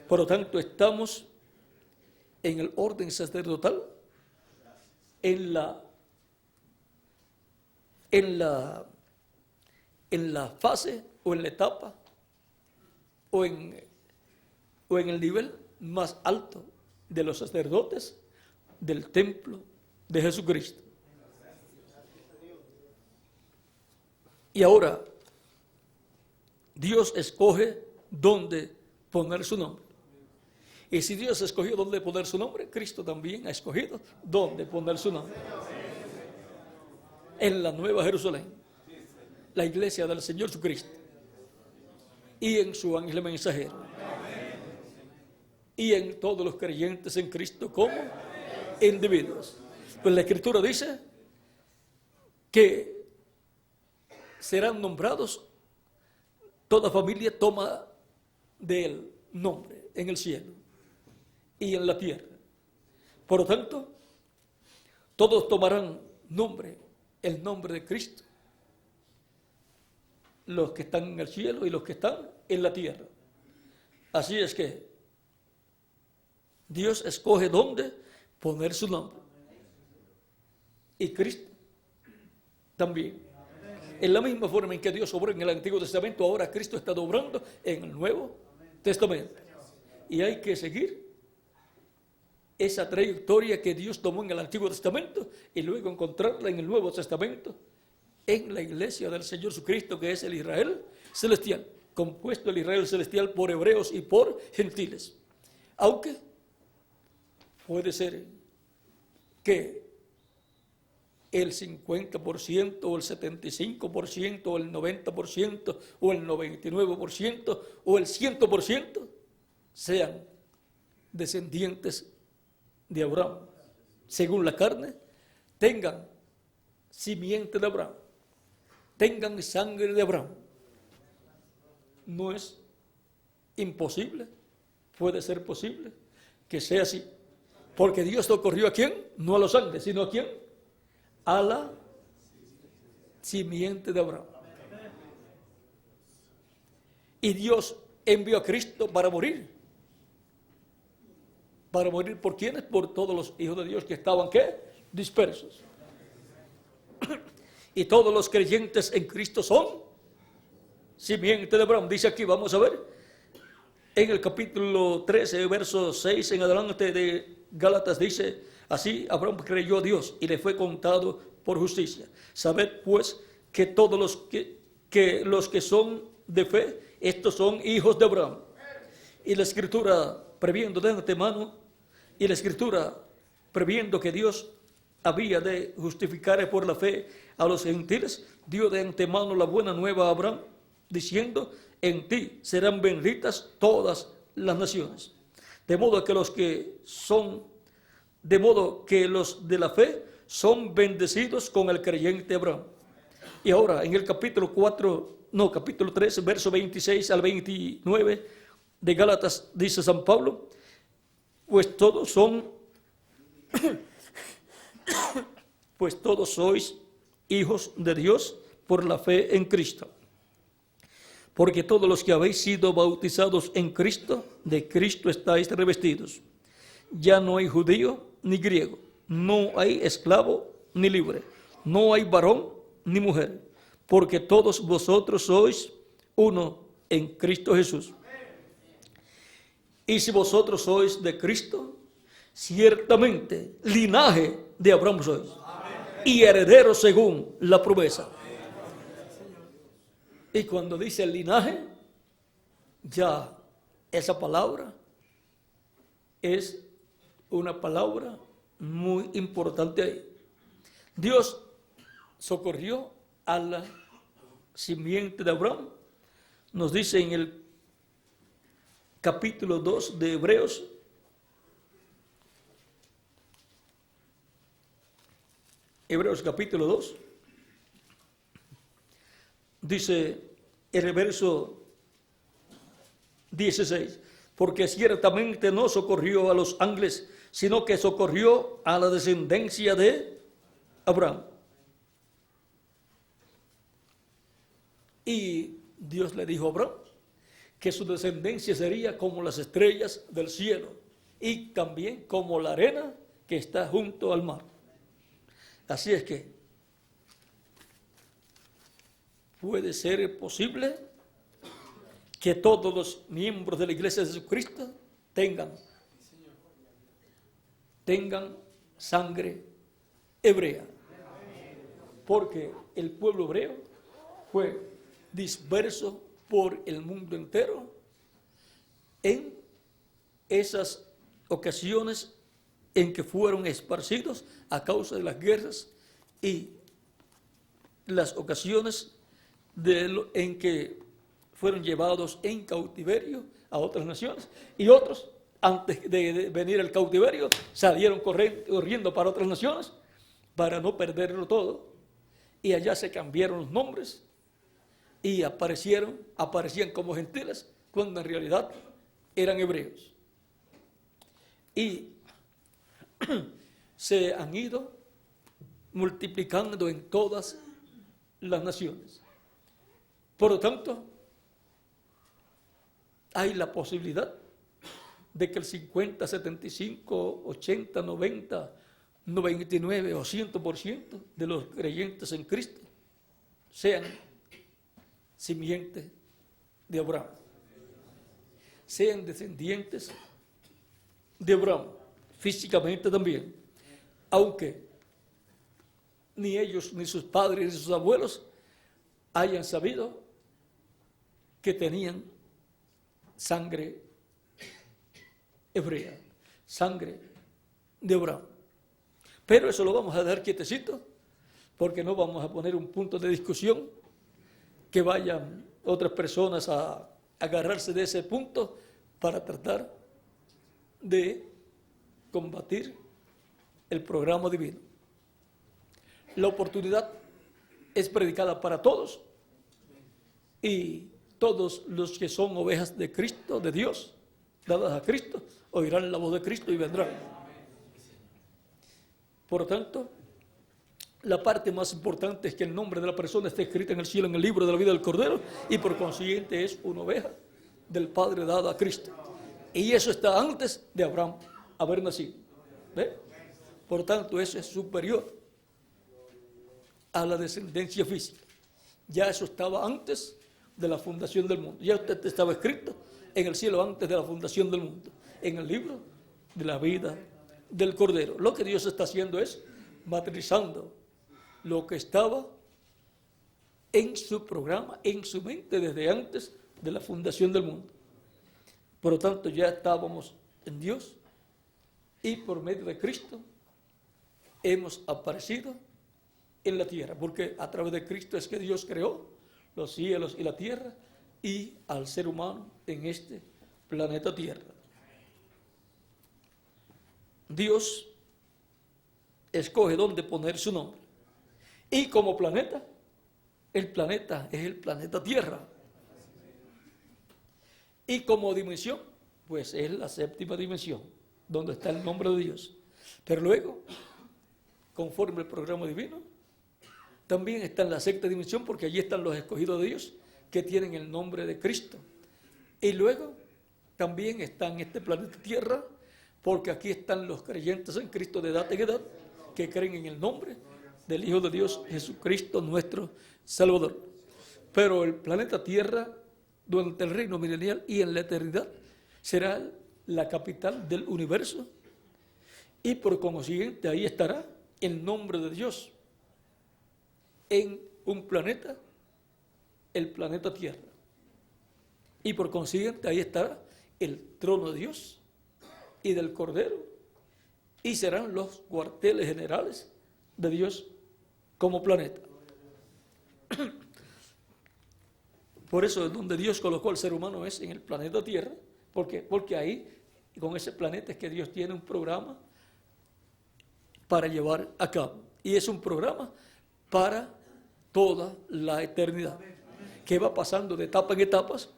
Por lo tanto, estamos en el orden sacerdotal, en la fase o en la etapa o en el nivel más alto de los sacerdotes del templo de Jesucristo. Y ahora Dios escoge dónde poner su nombre. Y si Dios escogió dónde poner su nombre, Cristo también ha escogido dónde poner su nombre. En la Nueva Jerusalén, la iglesia del Señor Jesucristo, y en su ángel mensajero, y en todos los creyentes en Cristo como individuos. Pues la Escritura dice que serán nombrados, toda familia toma del nombre en el cielo y en la tierra. Por lo tanto, todos tomarán nombre, el nombre de Cristo, los que están en el cielo y los que están en la tierra. Así es que Dios escoge dónde poner su nombre. Y Cristo también. En la misma forma en que Dios obró en el Antiguo Testamento, ahora Cristo está obrando en el Nuevo Testamento. Y hay que seguir esa trayectoria que Dios tomó en el Antiguo Testamento y luego encontrarla en el Nuevo Testamento, en la iglesia del Señor Jesucristo, que es el Israel celestial, compuesto el Israel celestial por hebreos y por gentiles. Aunque puede ser que el 50% o el 75% o el 90% o el 99% o el 100% sean descendientes de Abraham. según la carne, tengan simiente de Abraham, tengan sangre de Abraham. No es imposible, puede ser posible que sea así. Porque Dios socorrió ¿a quién? No a los ángeles, sino ¿a quién? A la simiente de Abraham. Y Dios envió a Cristo para morir. ¿Para morir por quiénes? Por todos los hijos de Dios que estaban, ¿qué? Dispersos. Y todos los creyentes en Cristo son simiente de Abraham. Dice aquí, vamos a ver, en el capítulo 13, verso 6 en adelante de Gálatas, dice así: Abraham creyó a Dios y le fue contado por justicia. Sabed pues que todos los que son de fe, estos son hijos de Abraham. Y la Escritura, previendo de antemano, y la Escritura, previendo que Dios había de justificar por la fe a los gentiles, dio de antemano la buena nueva a Abraham, diciendo: en ti serán benditas todas las naciones. De modo que los de la fe son bendecidos con el creyente Abraham. Y ahora en el capítulo 3, verso 26 al 29 de Gálatas, dice San Pablo: pues todos sois hijos de Dios por la fe en Cristo. Porque todos los que habéis sido bautizados en Cristo, de Cristo estáis revestidos. Ya no hay judío ni griego, no hay esclavo ni libre, no hay varón ni mujer, porque todos vosotros sois uno en Cristo Jesús. Y si vosotros sois de Cristo, ciertamente linaje de Abraham sois, y herederos según la promesa. Y cuando dice el linaje, ya esa palabra es una palabra muy importante ahí. Dios socorrió a la simiente de Abraham. Nos dice en el capítulo 2 de Hebreos, capítulo 2, dice en el verso 16: porque ciertamente no socorrió a los ángeles, sino que socorrió a la descendencia de Abraham. Y Dios le dijo a Abraham que su descendencia sería como las estrellas del cielo y también como la arena que está junto al mar. Así es que puede ser posible que todos los miembros de la Iglesia de Jesucristo tengan sangre hebrea, porque el pueblo hebreo fue disperso por el mundo entero en esas ocasiones en que fueron esparcidos a causa de las guerras y las ocasiones en que fueron llevados en cautiverio a otras naciones, y otros, antes de venir al cautiverio, salieron corriendo para otras naciones para no perderlo todo, y allá se cambiaron los nombres y aparecían como gentiles, cuando en realidad eran hebreos. Y se han ido multiplicando en todas las naciones. Por lo tanto, hay la posibilidad de que el 50, 75, 80, 90, 99 o 100% de los creyentes en Cristo sean simiente de Abraham, sean descendientes de Abraham, físicamente también, aunque ni ellos, ni sus padres, ni sus abuelos hayan sabido que tenían sangre hebrea, sangre de Abraham. Pero eso lo vamos a dejar quietecito, porque no vamos a poner un punto de discusión que vayan otras personas a agarrarse de ese punto para tratar de combatir el programa divino. La oportunidad es predicada para todos, y todos los que son ovejas de Cristo, de Dios, dadas a Cristo, oirán la voz de Cristo y vendrán. Por lo tanto, la parte más importante es que el nombre de la persona esté escrito en el cielo, en el libro de la vida del Cordero, y por consiguiente es una oveja del Padre dada a Cristo. Y eso está antes de Abraham haber nacido. ¿Ve? Por tanto, eso es superior a la descendencia física. Ya eso estaba antes de la fundación del mundo. Ya usted estaba escrito en el cielo antes de la fundación del mundo, en el libro de la vida del Cordero. Lo que Dios está haciendo es materializando lo que estaba en su programa, en su mente desde antes de la fundación del mundo. Por lo tanto, ya estábamos en Dios, y por medio de Cristo hemos aparecido en la tierra, porque a través de Cristo es que Dios creó los cielos y la tierra y al ser humano en este planeta Tierra. Dios escoge dónde poner su nombre, y como planeta, el planeta es el planeta Tierra, y como dimensión, pues es la séptima dimensión, donde está el nombre de Dios. Pero luego, conforme al programa divino, también está en la sexta dimensión, porque allí están los escogidos de Dios, que tienen el nombre de Cristo. Y luego, también está en este planeta Tierra, porque aquí están los creyentes en Cristo de edad en edad, que creen en el nombre del Hijo de Dios, Jesucristo, nuestro Salvador. Pero el planeta Tierra, durante el reino milenial y en la eternidad, será la capital del universo, y por consiguiente ahí estará el nombre de Dios en un planeta, el planeta Tierra, y por consiguiente ahí estará el trono de Dios y del Cordero, y serán los cuarteles generales de Dios como planeta. Por eso es donde Dios colocó al ser humano, es en el planeta Tierra. ¿Por qué? Porque ahí, con ese planeta, es que Dios tiene un programa para llevar a cabo. Y es un programa para toda la eternidad, que va pasando de etapa en etapas,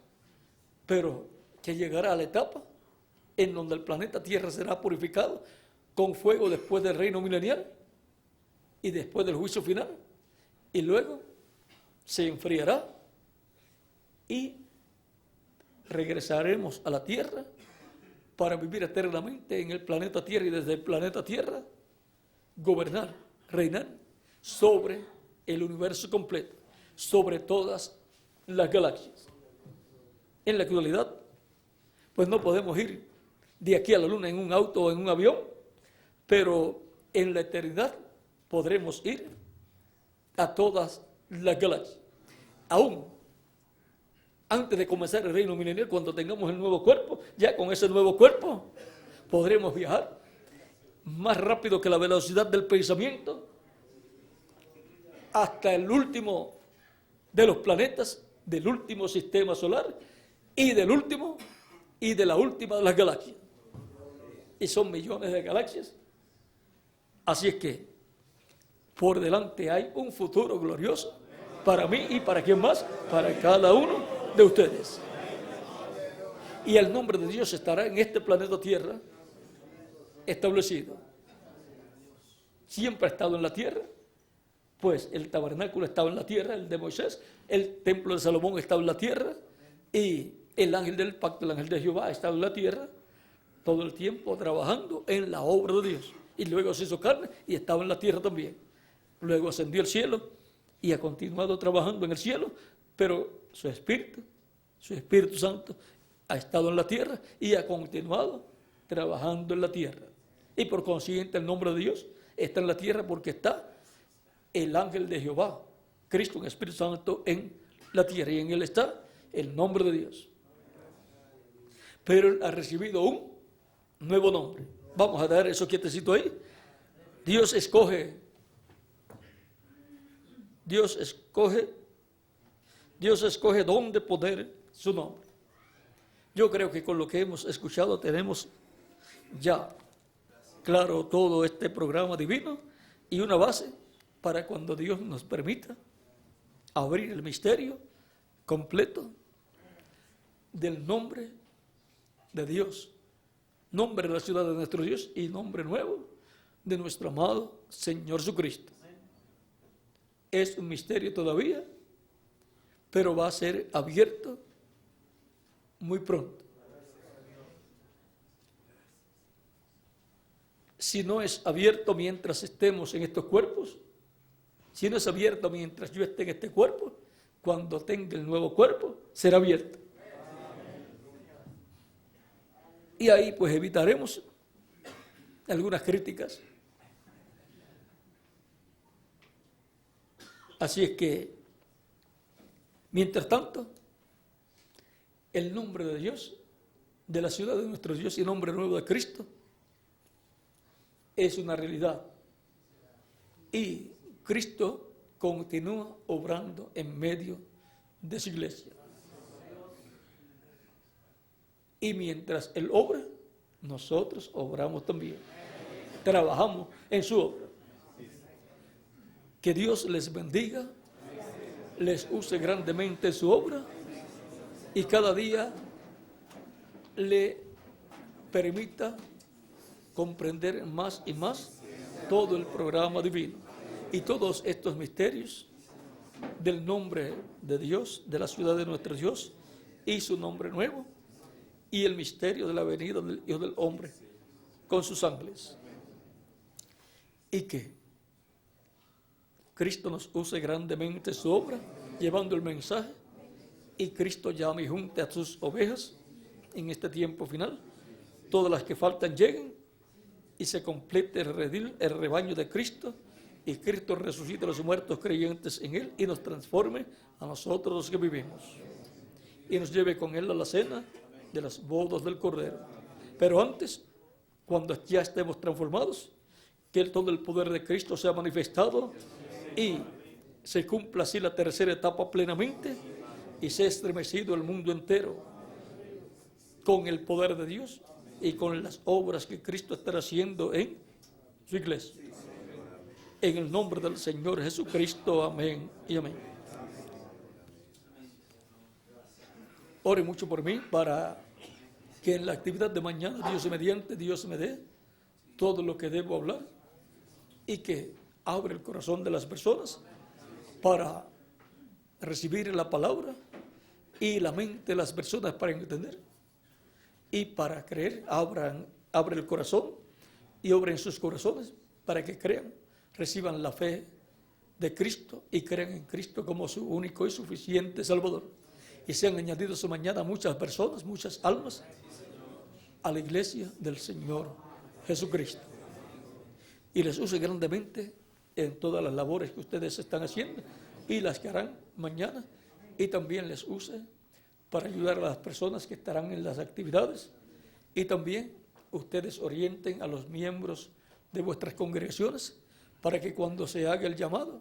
pero que llegará a la etapa en donde el planeta Tierra será purificado con fuego después del reino milenial y después del juicio final, y luego se enfriará y regresaremos a la Tierra para vivir eternamente en el planeta Tierra, y desde el planeta Tierra gobernar, reinar sobre el universo completo, sobre todas las galaxias. En la actualidad, pues no podemos ir de aquí a la luna en un auto o en un avión, pero en la eternidad podremos ir a todas las galaxias. Aún antes de comenzar el reino milenial, cuando tengamos el nuevo cuerpo, ya con ese nuevo cuerpo podremos viajar más rápido que la velocidad del pensamiento hasta el último de los planetas, del último sistema solar y del último y de la última de las galaxias. Y son millones de galaxias. Así es que por delante hay un futuro glorioso para mí y para quien más, para cada uno de ustedes. Y el nombre de Dios estará en este planeta Tierra establecido. Siempre ha estado en la tierra, pues el tabernáculo estaba en la tierra, el de Moisés, el templo de Salomón estaba en la tierra, y el ángel del pacto, el ángel de Jehová, estaba en la tierra todo el tiempo trabajando en la obra de Dios. Y luego se hizo carne y estaba en la tierra también. Luego ascendió al cielo y ha continuado trabajando en el cielo, pero su Espíritu Santo, ha estado en la tierra y ha continuado trabajando en la tierra. Y por consiguiente el nombre de Dios está en la tierra, porque está el ángel de Jehová, Cristo, el Espíritu Santo, en la tierra, y en él está el nombre de Dios. Pero él ha recibido un nuevo nombre. Vamos a dar eso quietecito ahí. Dios escoge dónde poner su nombre. Yo creo que con lo que hemos escuchado tenemos ya claro todo este programa divino y una base para cuando Dios nos permita abrir el misterio completo del nombre de Dios, nombre de la ciudad de nuestro Dios y nombre nuevo de nuestro amado Señor Jesucristo. Es un misterio todavía, pero va a ser abierto muy pronto. Si no es abierto mientras estemos en estos cuerpos, si no es abierto mientras yo esté en este cuerpo, cuando tenga el nuevo cuerpo, será abierto. Y ahí pues evitaremos algunas críticas. Así es que, mientras tanto, el nombre de Dios, de la ciudad de nuestro Dios y nombre nuevo de Cristo, es una realidad. Y Cristo continúa obrando en medio de su iglesia. Y mientras Él obra, nosotros obramos también. Trabajamos en su obra. Que Dios les bendiga, les use grandemente en su obra y cada día le permita comprender más y más todo el programa divino y todos estos misterios del nombre de Dios, de la ciudad de nuestro Dios y su nombre nuevo y el misterio de la venida del Hijo del Hombre con sus ángeles. Y que Cristo nos use grandemente su obra, llevando el mensaje, y Cristo llame y junte a sus ovejas en este tiempo final. Todas las que faltan lleguen y se complete el redil, el rebaño de Cristo, y Cristo resucite a los muertos creyentes en Él y nos transforme a nosotros los que vivimos. Y nos lleve con Él a la cena de las bodas del Cordero. Pero antes, cuando ya estemos transformados, que todo el poder de Cristo sea manifestado y se cumpla así la tercera etapa plenamente y sea estremecido el mundo entero con el poder de Dios y con las obras que Cristo estará haciendo en su iglesia. En el nombre del Señor Jesucristo, amén y amén. Ore mucho por mí para que en la actividad de mañana, Dios mediante, Dios me dé todo lo que debo hablar y que abre el corazón de las personas para recibir la palabra y la mente de las personas para entender y para creer. Abre el corazón y obren sus corazones para que crean, reciban la fe de Cristo y crean en Cristo como su único y suficiente Salvador. Y sean añadidos mañana muchas personas, muchas almas a la iglesia del Señor Jesucristo. Y les use grandemente en todas las labores que ustedes están haciendo y las que harán mañana, y también les use para ayudar a las personas que estarán en las actividades, y también ustedes orienten a los miembros de vuestras congregaciones para que cuando se haga el llamado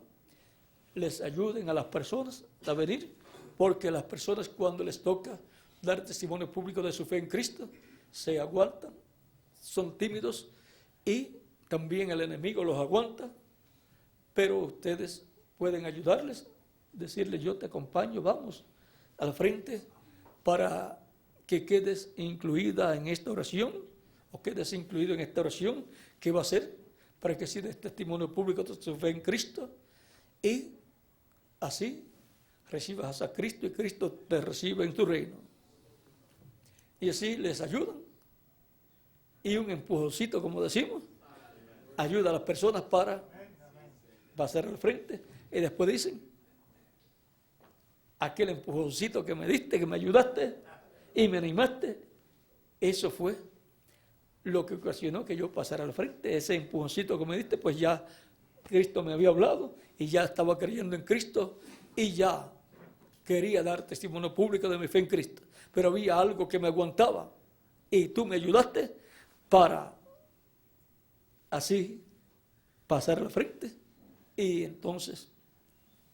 les ayuden a las personas a venir, porque las personas cuando les toca dar testimonio público de su fe en Cristo se aguantan, son tímidos y también el enemigo los aguanta. Pero ustedes pueden ayudarles, decirles: yo te acompaño, vamos al frente para que quedes incluida en esta oración, o quedes incluido en esta oración que va a ser para que si des testimonio público de tu fe en Cristo y así recibas a Cristo y Cristo te recibe en tu reino. Y así les ayudan. Y un empujoncito, como decimos, ayuda a las personas para pasar al frente, y después dicen: aquel empujoncito que me diste, que me ayudaste y me animaste, eso fue lo que ocasionó que yo pasara al frente. Ese empujoncito que me diste, pues ya Cristo me había hablado y ya estaba creyendo en Cristo y ya quería dar testimonio público de mi fe en Cristo, pero había algo que me aguantaba y tú me ayudaste para así pasar al frente. Y entonces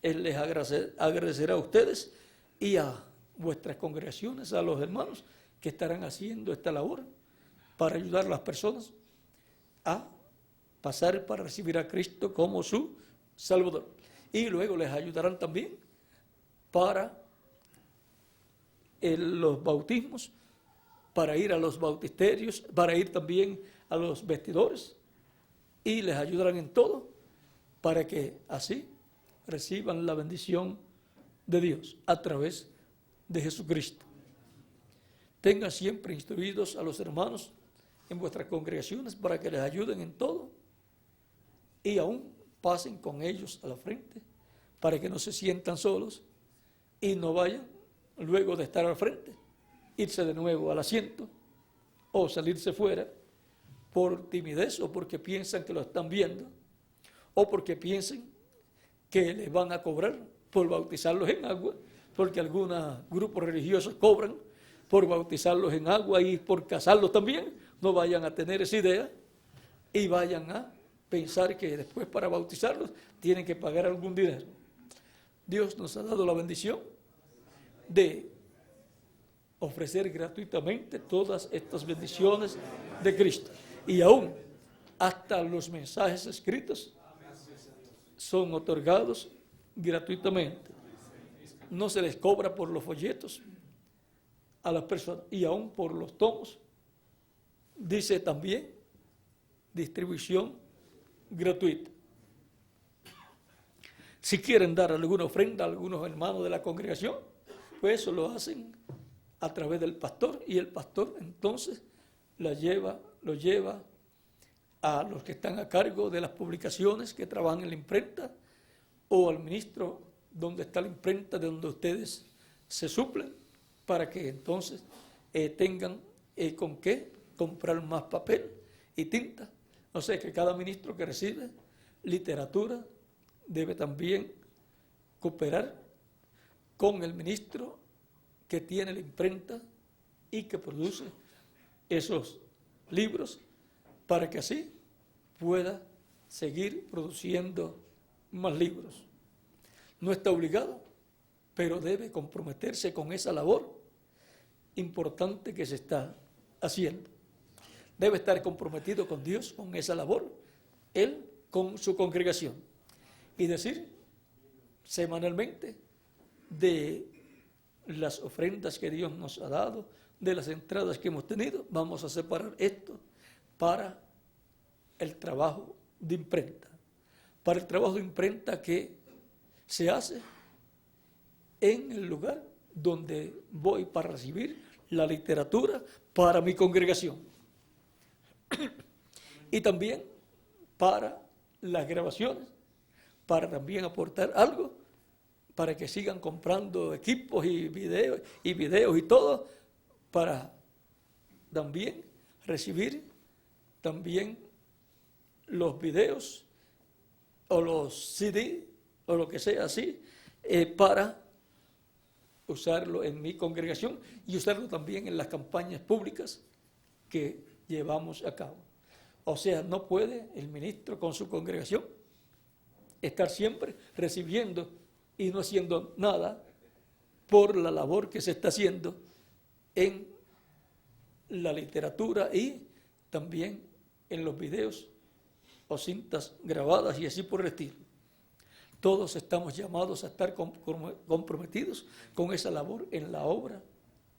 Él les agradecerá a ustedes y a vuestras congregaciones, a los hermanos que estarán haciendo esta labor para ayudar a las personas a pasar para recibir a Cristo como su Salvador. Y luego les ayudarán también para los bautismos, para ir a los bautisterios, para ir también a los vestidores, y les ayudarán en todo para que así reciban la bendición de Dios a través de Jesucristo. Tengan siempre instruidos a los hermanos en vuestras congregaciones para que les ayuden en todo, y aún pasen con ellos a la frente para que no se sientan solos y no vayan, luego de estar al frente, irse de nuevo al asiento o salirse fuera por timidez o porque piensan que lo están viendo o porque piensen que les van a cobrar por bautizarlos en agua, porque algunos grupos religiosos cobran por bautizarlos en agua y por casarlos también. No vayan a tener esa idea y vayan a pensar que después para bautizarlos tienen que pagar algún dinero. Dios nos ha dado la bendición de ofrecer gratuitamente todas estas bendiciones de Cristo. Y aún hasta los mensajes escritos son otorgados gratuitamente. No se les cobra por los folletos a las personas, y aún por los tomos. Dice también distribución gratuita. Si quieren dar alguna ofrenda a algunos hermanos de la congregación, pues eso lo hacen a través del pastor, y el pastor entonces lo lleva a los que están a cargo de las publicaciones que trabajan en la imprenta, o al ministro donde está la imprenta, de donde ustedes se suplen, para que entonces tengan con qué comprar más papel y tinta. O sea que cada ministro que recibe literatura debe también cooperar con el ministro que tiene la imprenta y que produce esos libros, para que así pueda seguir produciendo más libros. No está obligado, pero debe comprometerse con esa labor importante que se está haciendo. Debe estar comprometido con Dios, con esa labor, él con su congregación, y decir semanalmente de las ofrendas que Dios nos ha dado, de las entradas que hemos tenido, vamos a separar esto para el trabajo de imprenta, para el trabajo de imprenta que se hace en el lugar donde voy para recibir la literatura para mi congregación, y también para las grabaciones, para también aportar algo para que sigan comprando equipos y videos y todo, para también recibir también los videos o los CD o lo que sea así, para usarlo en mi congregación y usarlo también en las campañas públicas que llevamos a cabo. O sea, no puede el ministro con su congregación estar siempre recibiendo y no haciendo nada por la labor que se está haciendo en la literatura y también en los videos o cintas grabadas y así por el estilo. Todos estamos llamados a estar comprometidos con esa labor en la obra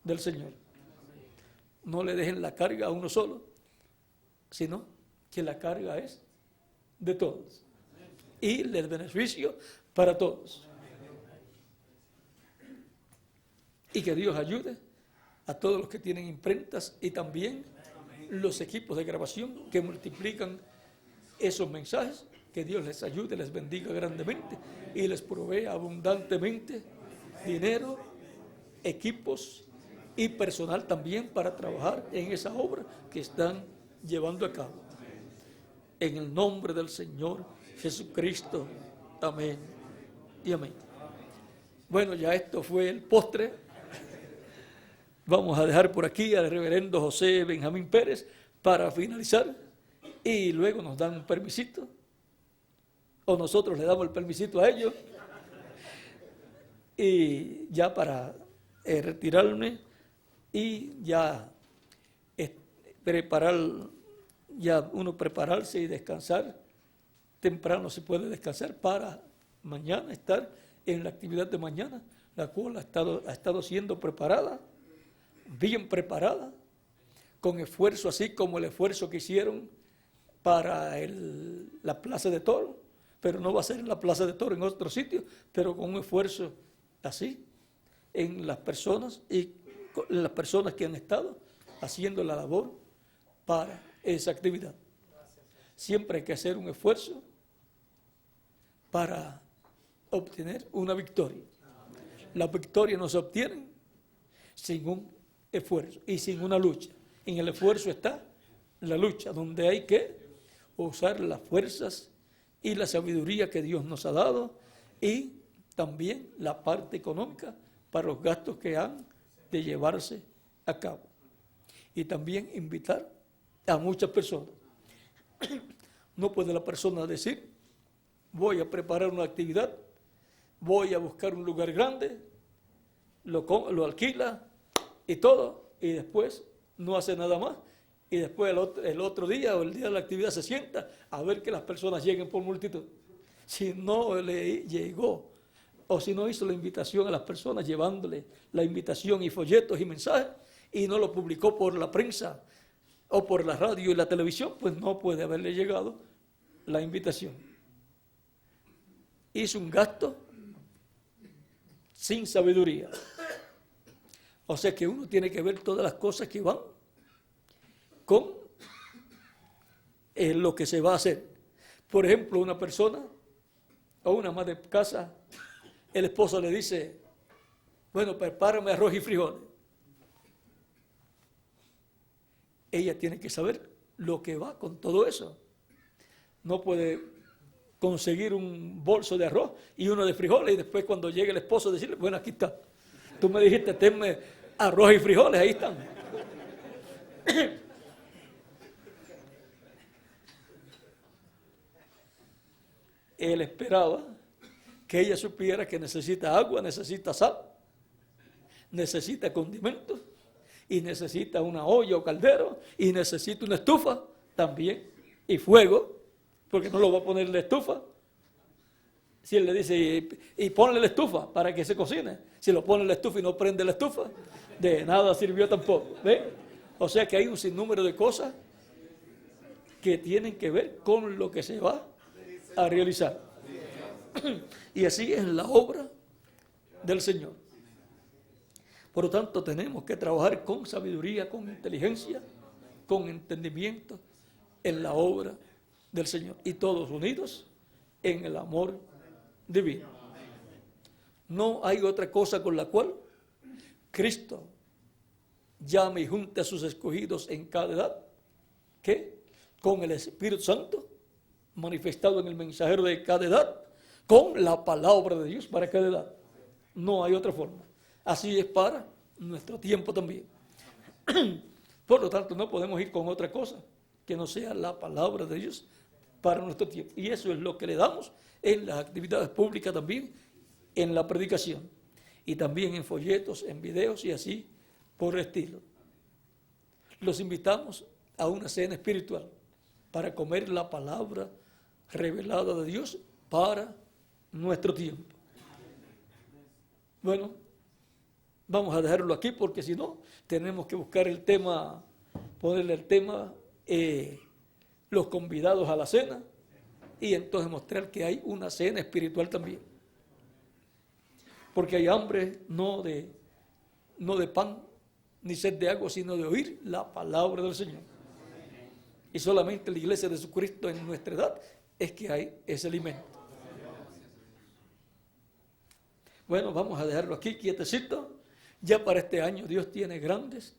del Señor. No le dejen la carga a uno solo, sino que la carga es de todos y el beneficio para todos. Y que Dios ayude a todos los que tienen imprentas y también los equipos de grabación que multiplican esos mensajes. Que Dios les ayude, les bendiga grandemente y les provee abundantemente dinero, equipos y personal también para trabajar en esa obra que están llevando a cabo. En el nombre del Señor Jesucristo. Amén y amén. Bueno, ya esto fue el postre. Vamos a dejar por aquí al reverendo José Benjamín Pérez para finalizar, y luego nos dan un permisito, o nosotros le damos el permisito a ellos, y ya para retirarme y ya preparar ya uno prepararse y descansar. Temprano se puede descansar para mañana estar en la actividad de mañana, la cual ha estado siendo preparada, bien preparada, con esfuerzo, así como el esfuerzo que hicieron para la Plaza de Toros, pero no va a ser en la Plaza de Toros, en otro sitio, pero con un esfuerzo así en las personas y en las personas que han estado haciendo la labor para esa actividad. Siempre hay que hacer un esfuerzo para obtener una victoria. Las victorias no se obtienen sin un esfuerzo y sin una lucha. En el esfuerzo está la lucha, donde hay que usar las fuerzas y la sabiduría que Dios nos ha dado y también la parte económica para los gastos que han de llevarse a cabo. Y también invitar a muchas personas. No puede la persona decir, voy a preparar una actividad, voy a buscar un lugar grande, lo alquila y todo, y después no hace nada más. Y después el otro día o el día de la actividad se sienta a ver que las personas lleguen por multitud. Si no le llegó o si no hizo la invitación a las personas llevándole la invitación y folletos y mensajes y no lo publicó por la prensa o por la radio y la televisión, pues no puede haberle llegado la invitación. Hizo un gasto sin sabiduría. O sea que uno tiene que ver todas las cosas que van con lo que se va a hacer. Por ejemplo, una persona o una ama de casa, el esposo le dice, bueno, prepárame arroz y frijoles. Ella tiene que saber lo que va con todo eso. No puede conseguir un bolso de arroz y uno de frijoles y después cuando llegue el esposo decirle, bueno, aquí está. Tú me dijiste, tenme arroz y frijoles, ahí están. Él esperaba que ella supiera que necesita agua, necesita sal, necesita condimentos y necesita una olla o caldero y necesita una estufa también y fuego, porque no lo va a poner en la estufa. Si él le dice, y ponle la estufa para que se cocine, si lo pone en la estufa y no prende la estufa, de nada sirvió tampoco. ¿Ve? O sea que hay un sinnúmero de cosas que tienen que ver con lo que se va a realizar. Y así es la obra del Señor. Por lo tanto, tenemos que trabajar con sabiduría, con inteligencia, con entendimiento en la obra del Señor. Y todos unidos en el amor divino. No hay otra cosa con la cual Cristo llame y junte a sus escogidos en cada edad que con el Espíritu Santo manifestado en el mensajero de cada edad, con la palabra de Dios para cada edad. No hay otra forma. Así es para nuestro tiempo también. Por lo tanto, no podemos ir con otra cosa que no sea la palabra de Dios para nuestro tiempo. Y eso es lo que le damos en las actividades públicas también, en la predicación, y también en folletos, en videos y así por el estilo. Los invitamos a una cena espiritual para comer la palabra revelada de Dios para nuestro tiempo. Bueno, vamos a dejarlo aquí porque si no, tenemos que buscar el tema, ponerle el tema, los convidados a la cena, y entonces mostrar que hay una cena espiritual también. Porque hay hambre no de pan ni sed de agua, sino de oír la palabra del Señor. Y solamente la iglesia de Jesucristo en nuestra edad es que hay ese alimento. Bueno, vamos a dejarlo aquí quietecito. Ya para este año Dios tiene grandes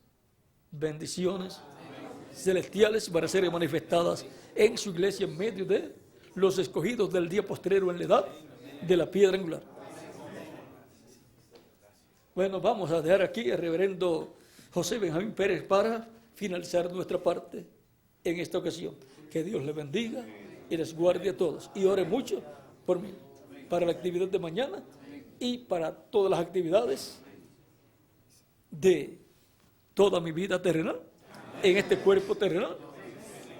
bendiciones celestiales para ser manifestadas en su iglesia en medio de los escogidos del día postrero en la edad de la piedra angular. Bueno, vamos a dejar aquí al reverendo José Benjamín Pérez para finalizar nuestra parte en esta ocasión. Que Dios les bendiga y les guarde a todos. Y ore mucho por mí, para la actividad de mañana y para todas las actividades de toda mi vida terrenal, en este cuerpo terrenal,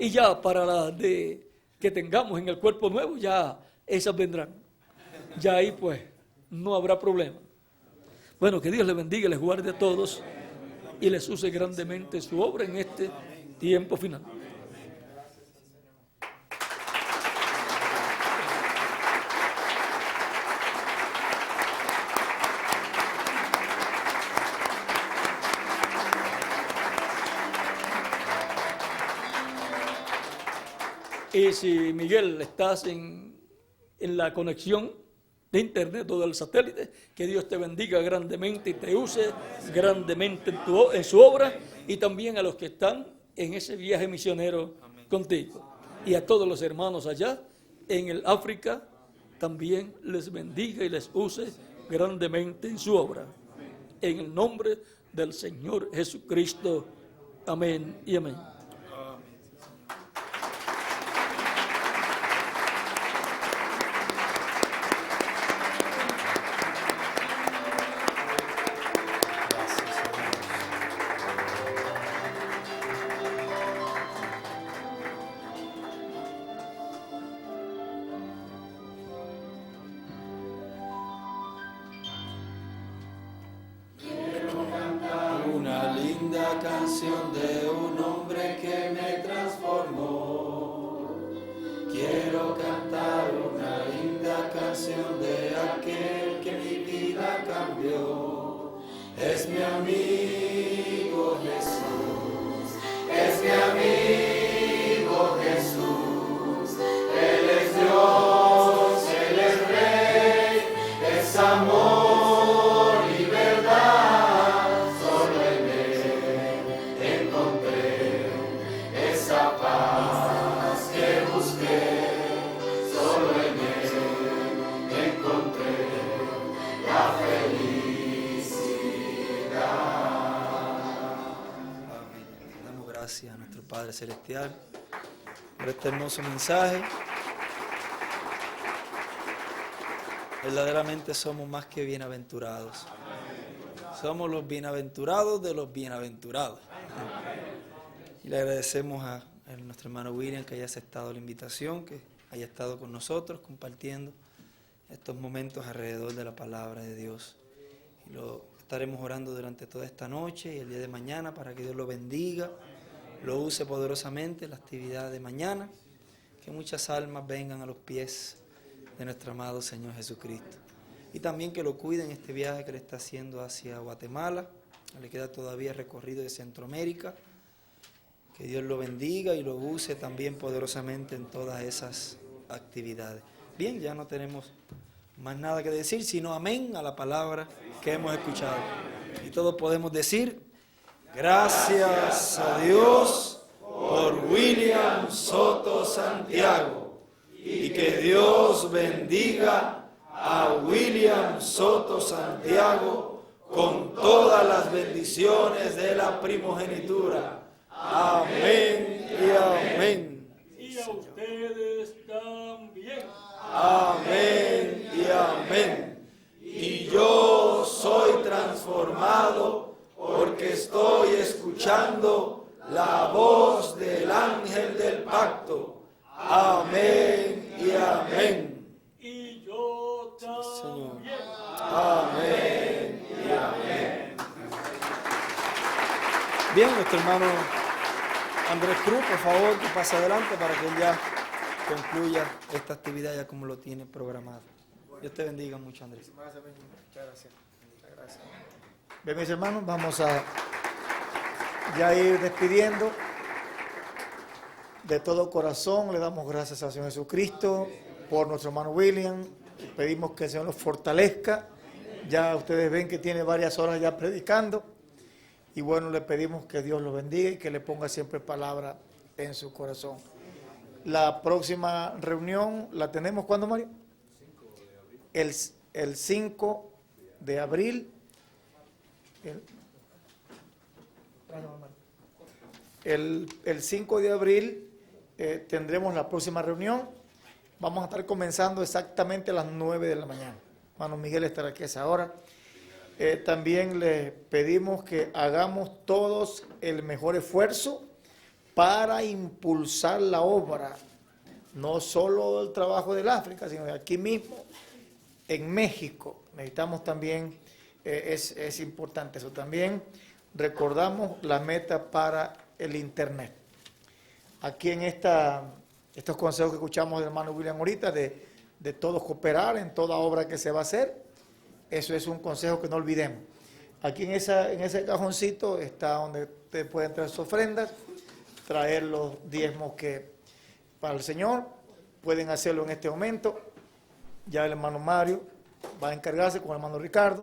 Y ya para las que tengamos en el cuerpo nuevo, ya esas vendrán. Ya ahí pues no habrá problema. Bueno, que Dios les bendiga, les guarde a todos y les use grandemente su obra en este tiempo final. Y si, Miguel, estás en la conexión de internet o del satélite, que Dios te bendiga grandemente y te use grandemente en su obra, y también a los que están en ese viaje misionero contigo. Y a todos los hermanos allá en el África, también les bendiga y les use grandemente en su obra. En el nombre del Señor Jesucristo. Amén y amén. Una linda canción de un hombre que me transformó. Quiero cantar una linda canción de aquel que mi vida cambió. Es mi amigo Jesús, es mi amigo Jesús. Él es Dios, Él es Rey, es amor y verdad. Solo en Él encontré esa paz que busqué. Solo en Él encontré la felicidad. Amén. Damos gracias a nuestro Padre Celestial por este hermoso mensaje. Verdaderamente somos más que bienaventurados. Somos los bienaventurados de los bienaventurados. Y le agradecemos a nuestro hermano William que haya aceptado la invitación, que haya estado con nosotros compartiendo estos momentos alrededor de la palabra de Dios. Y lo estaremos orando durante toda esta noche y el día de mañana para que Dios lo bendiga, lo use poderosamente en la actividad de mañana, que muchas almas vengan a los pies de nuestro amado Señor Jesucristo. Y también que lo cuide en este viaje que le está haciendo hacia Guatemala. Le queda todavía recorrido de Centroamérica. Que Dios lo bendiga y lo use también poderosamente en todas esas actividades. Bien, ya no tenemos más nada que decir, sino amén a la palabra que hemos escuchado. Y todos podemos decir, gracias a Dios por William Soto Santiago. Y que Dios bendiga a William Soto Santiago con todas las bendiciones de la primogenitura. Amén y amén. Y a ustedes también. Amén y amén. Y yo soy transformado porque estoy escuchando la voz del ángel del pacto. Amén y amén. Y yo también. Amén y amén. Bien, nuestro hermano Andrés Cruz, por favor, que pase adelante para que él ya concluya esta actividad ya como lo tiene programado. Dios te bendiga mucho, Andrés. Muchas gracias. Muchas gracias. Bien, mis hermanos, vamos a ya ir despidiendo. De todo corazón le damos gracias al Señor Jesucristo por nuestro hermano William. Pedimos que el Señor los fortalezca. Ya ustedes ven que tiene varias horas ya predicando. Y bueno, le pedimos que Dios lo bendiga y que le ponga siempre palabra en su corazón. La próxima reunión la tenemos, ¿cuándo, Mario? El 5 de abril. El 5 de abril tendremos la próxima reunión. Vamos a estar comenzando exactamente a las 9 de la mañana. Hermano Miguel estará aquí a esa hora. También les pedimos que hagamos todos el mejor esfuerzo para impulsar la obra, no solo el trabajo del África, sino de aquí mismo, en México. Necesitamos también, es importante eso también, recordamos la meta para el Internet. Aquí en estos consejos que escuchamos del hermano William ahorita, de todos cooperar en toda obra que se va a hacer, eso es un consejo que no olvidemos. Aquí en ese cajoncito está donde ustedes pueden traer sus ofrendas, traer los diezmos que para el Señor, pueden hacerlo en este momento. Ya el hermano Mario va a encargarse con el hermano Ricardo.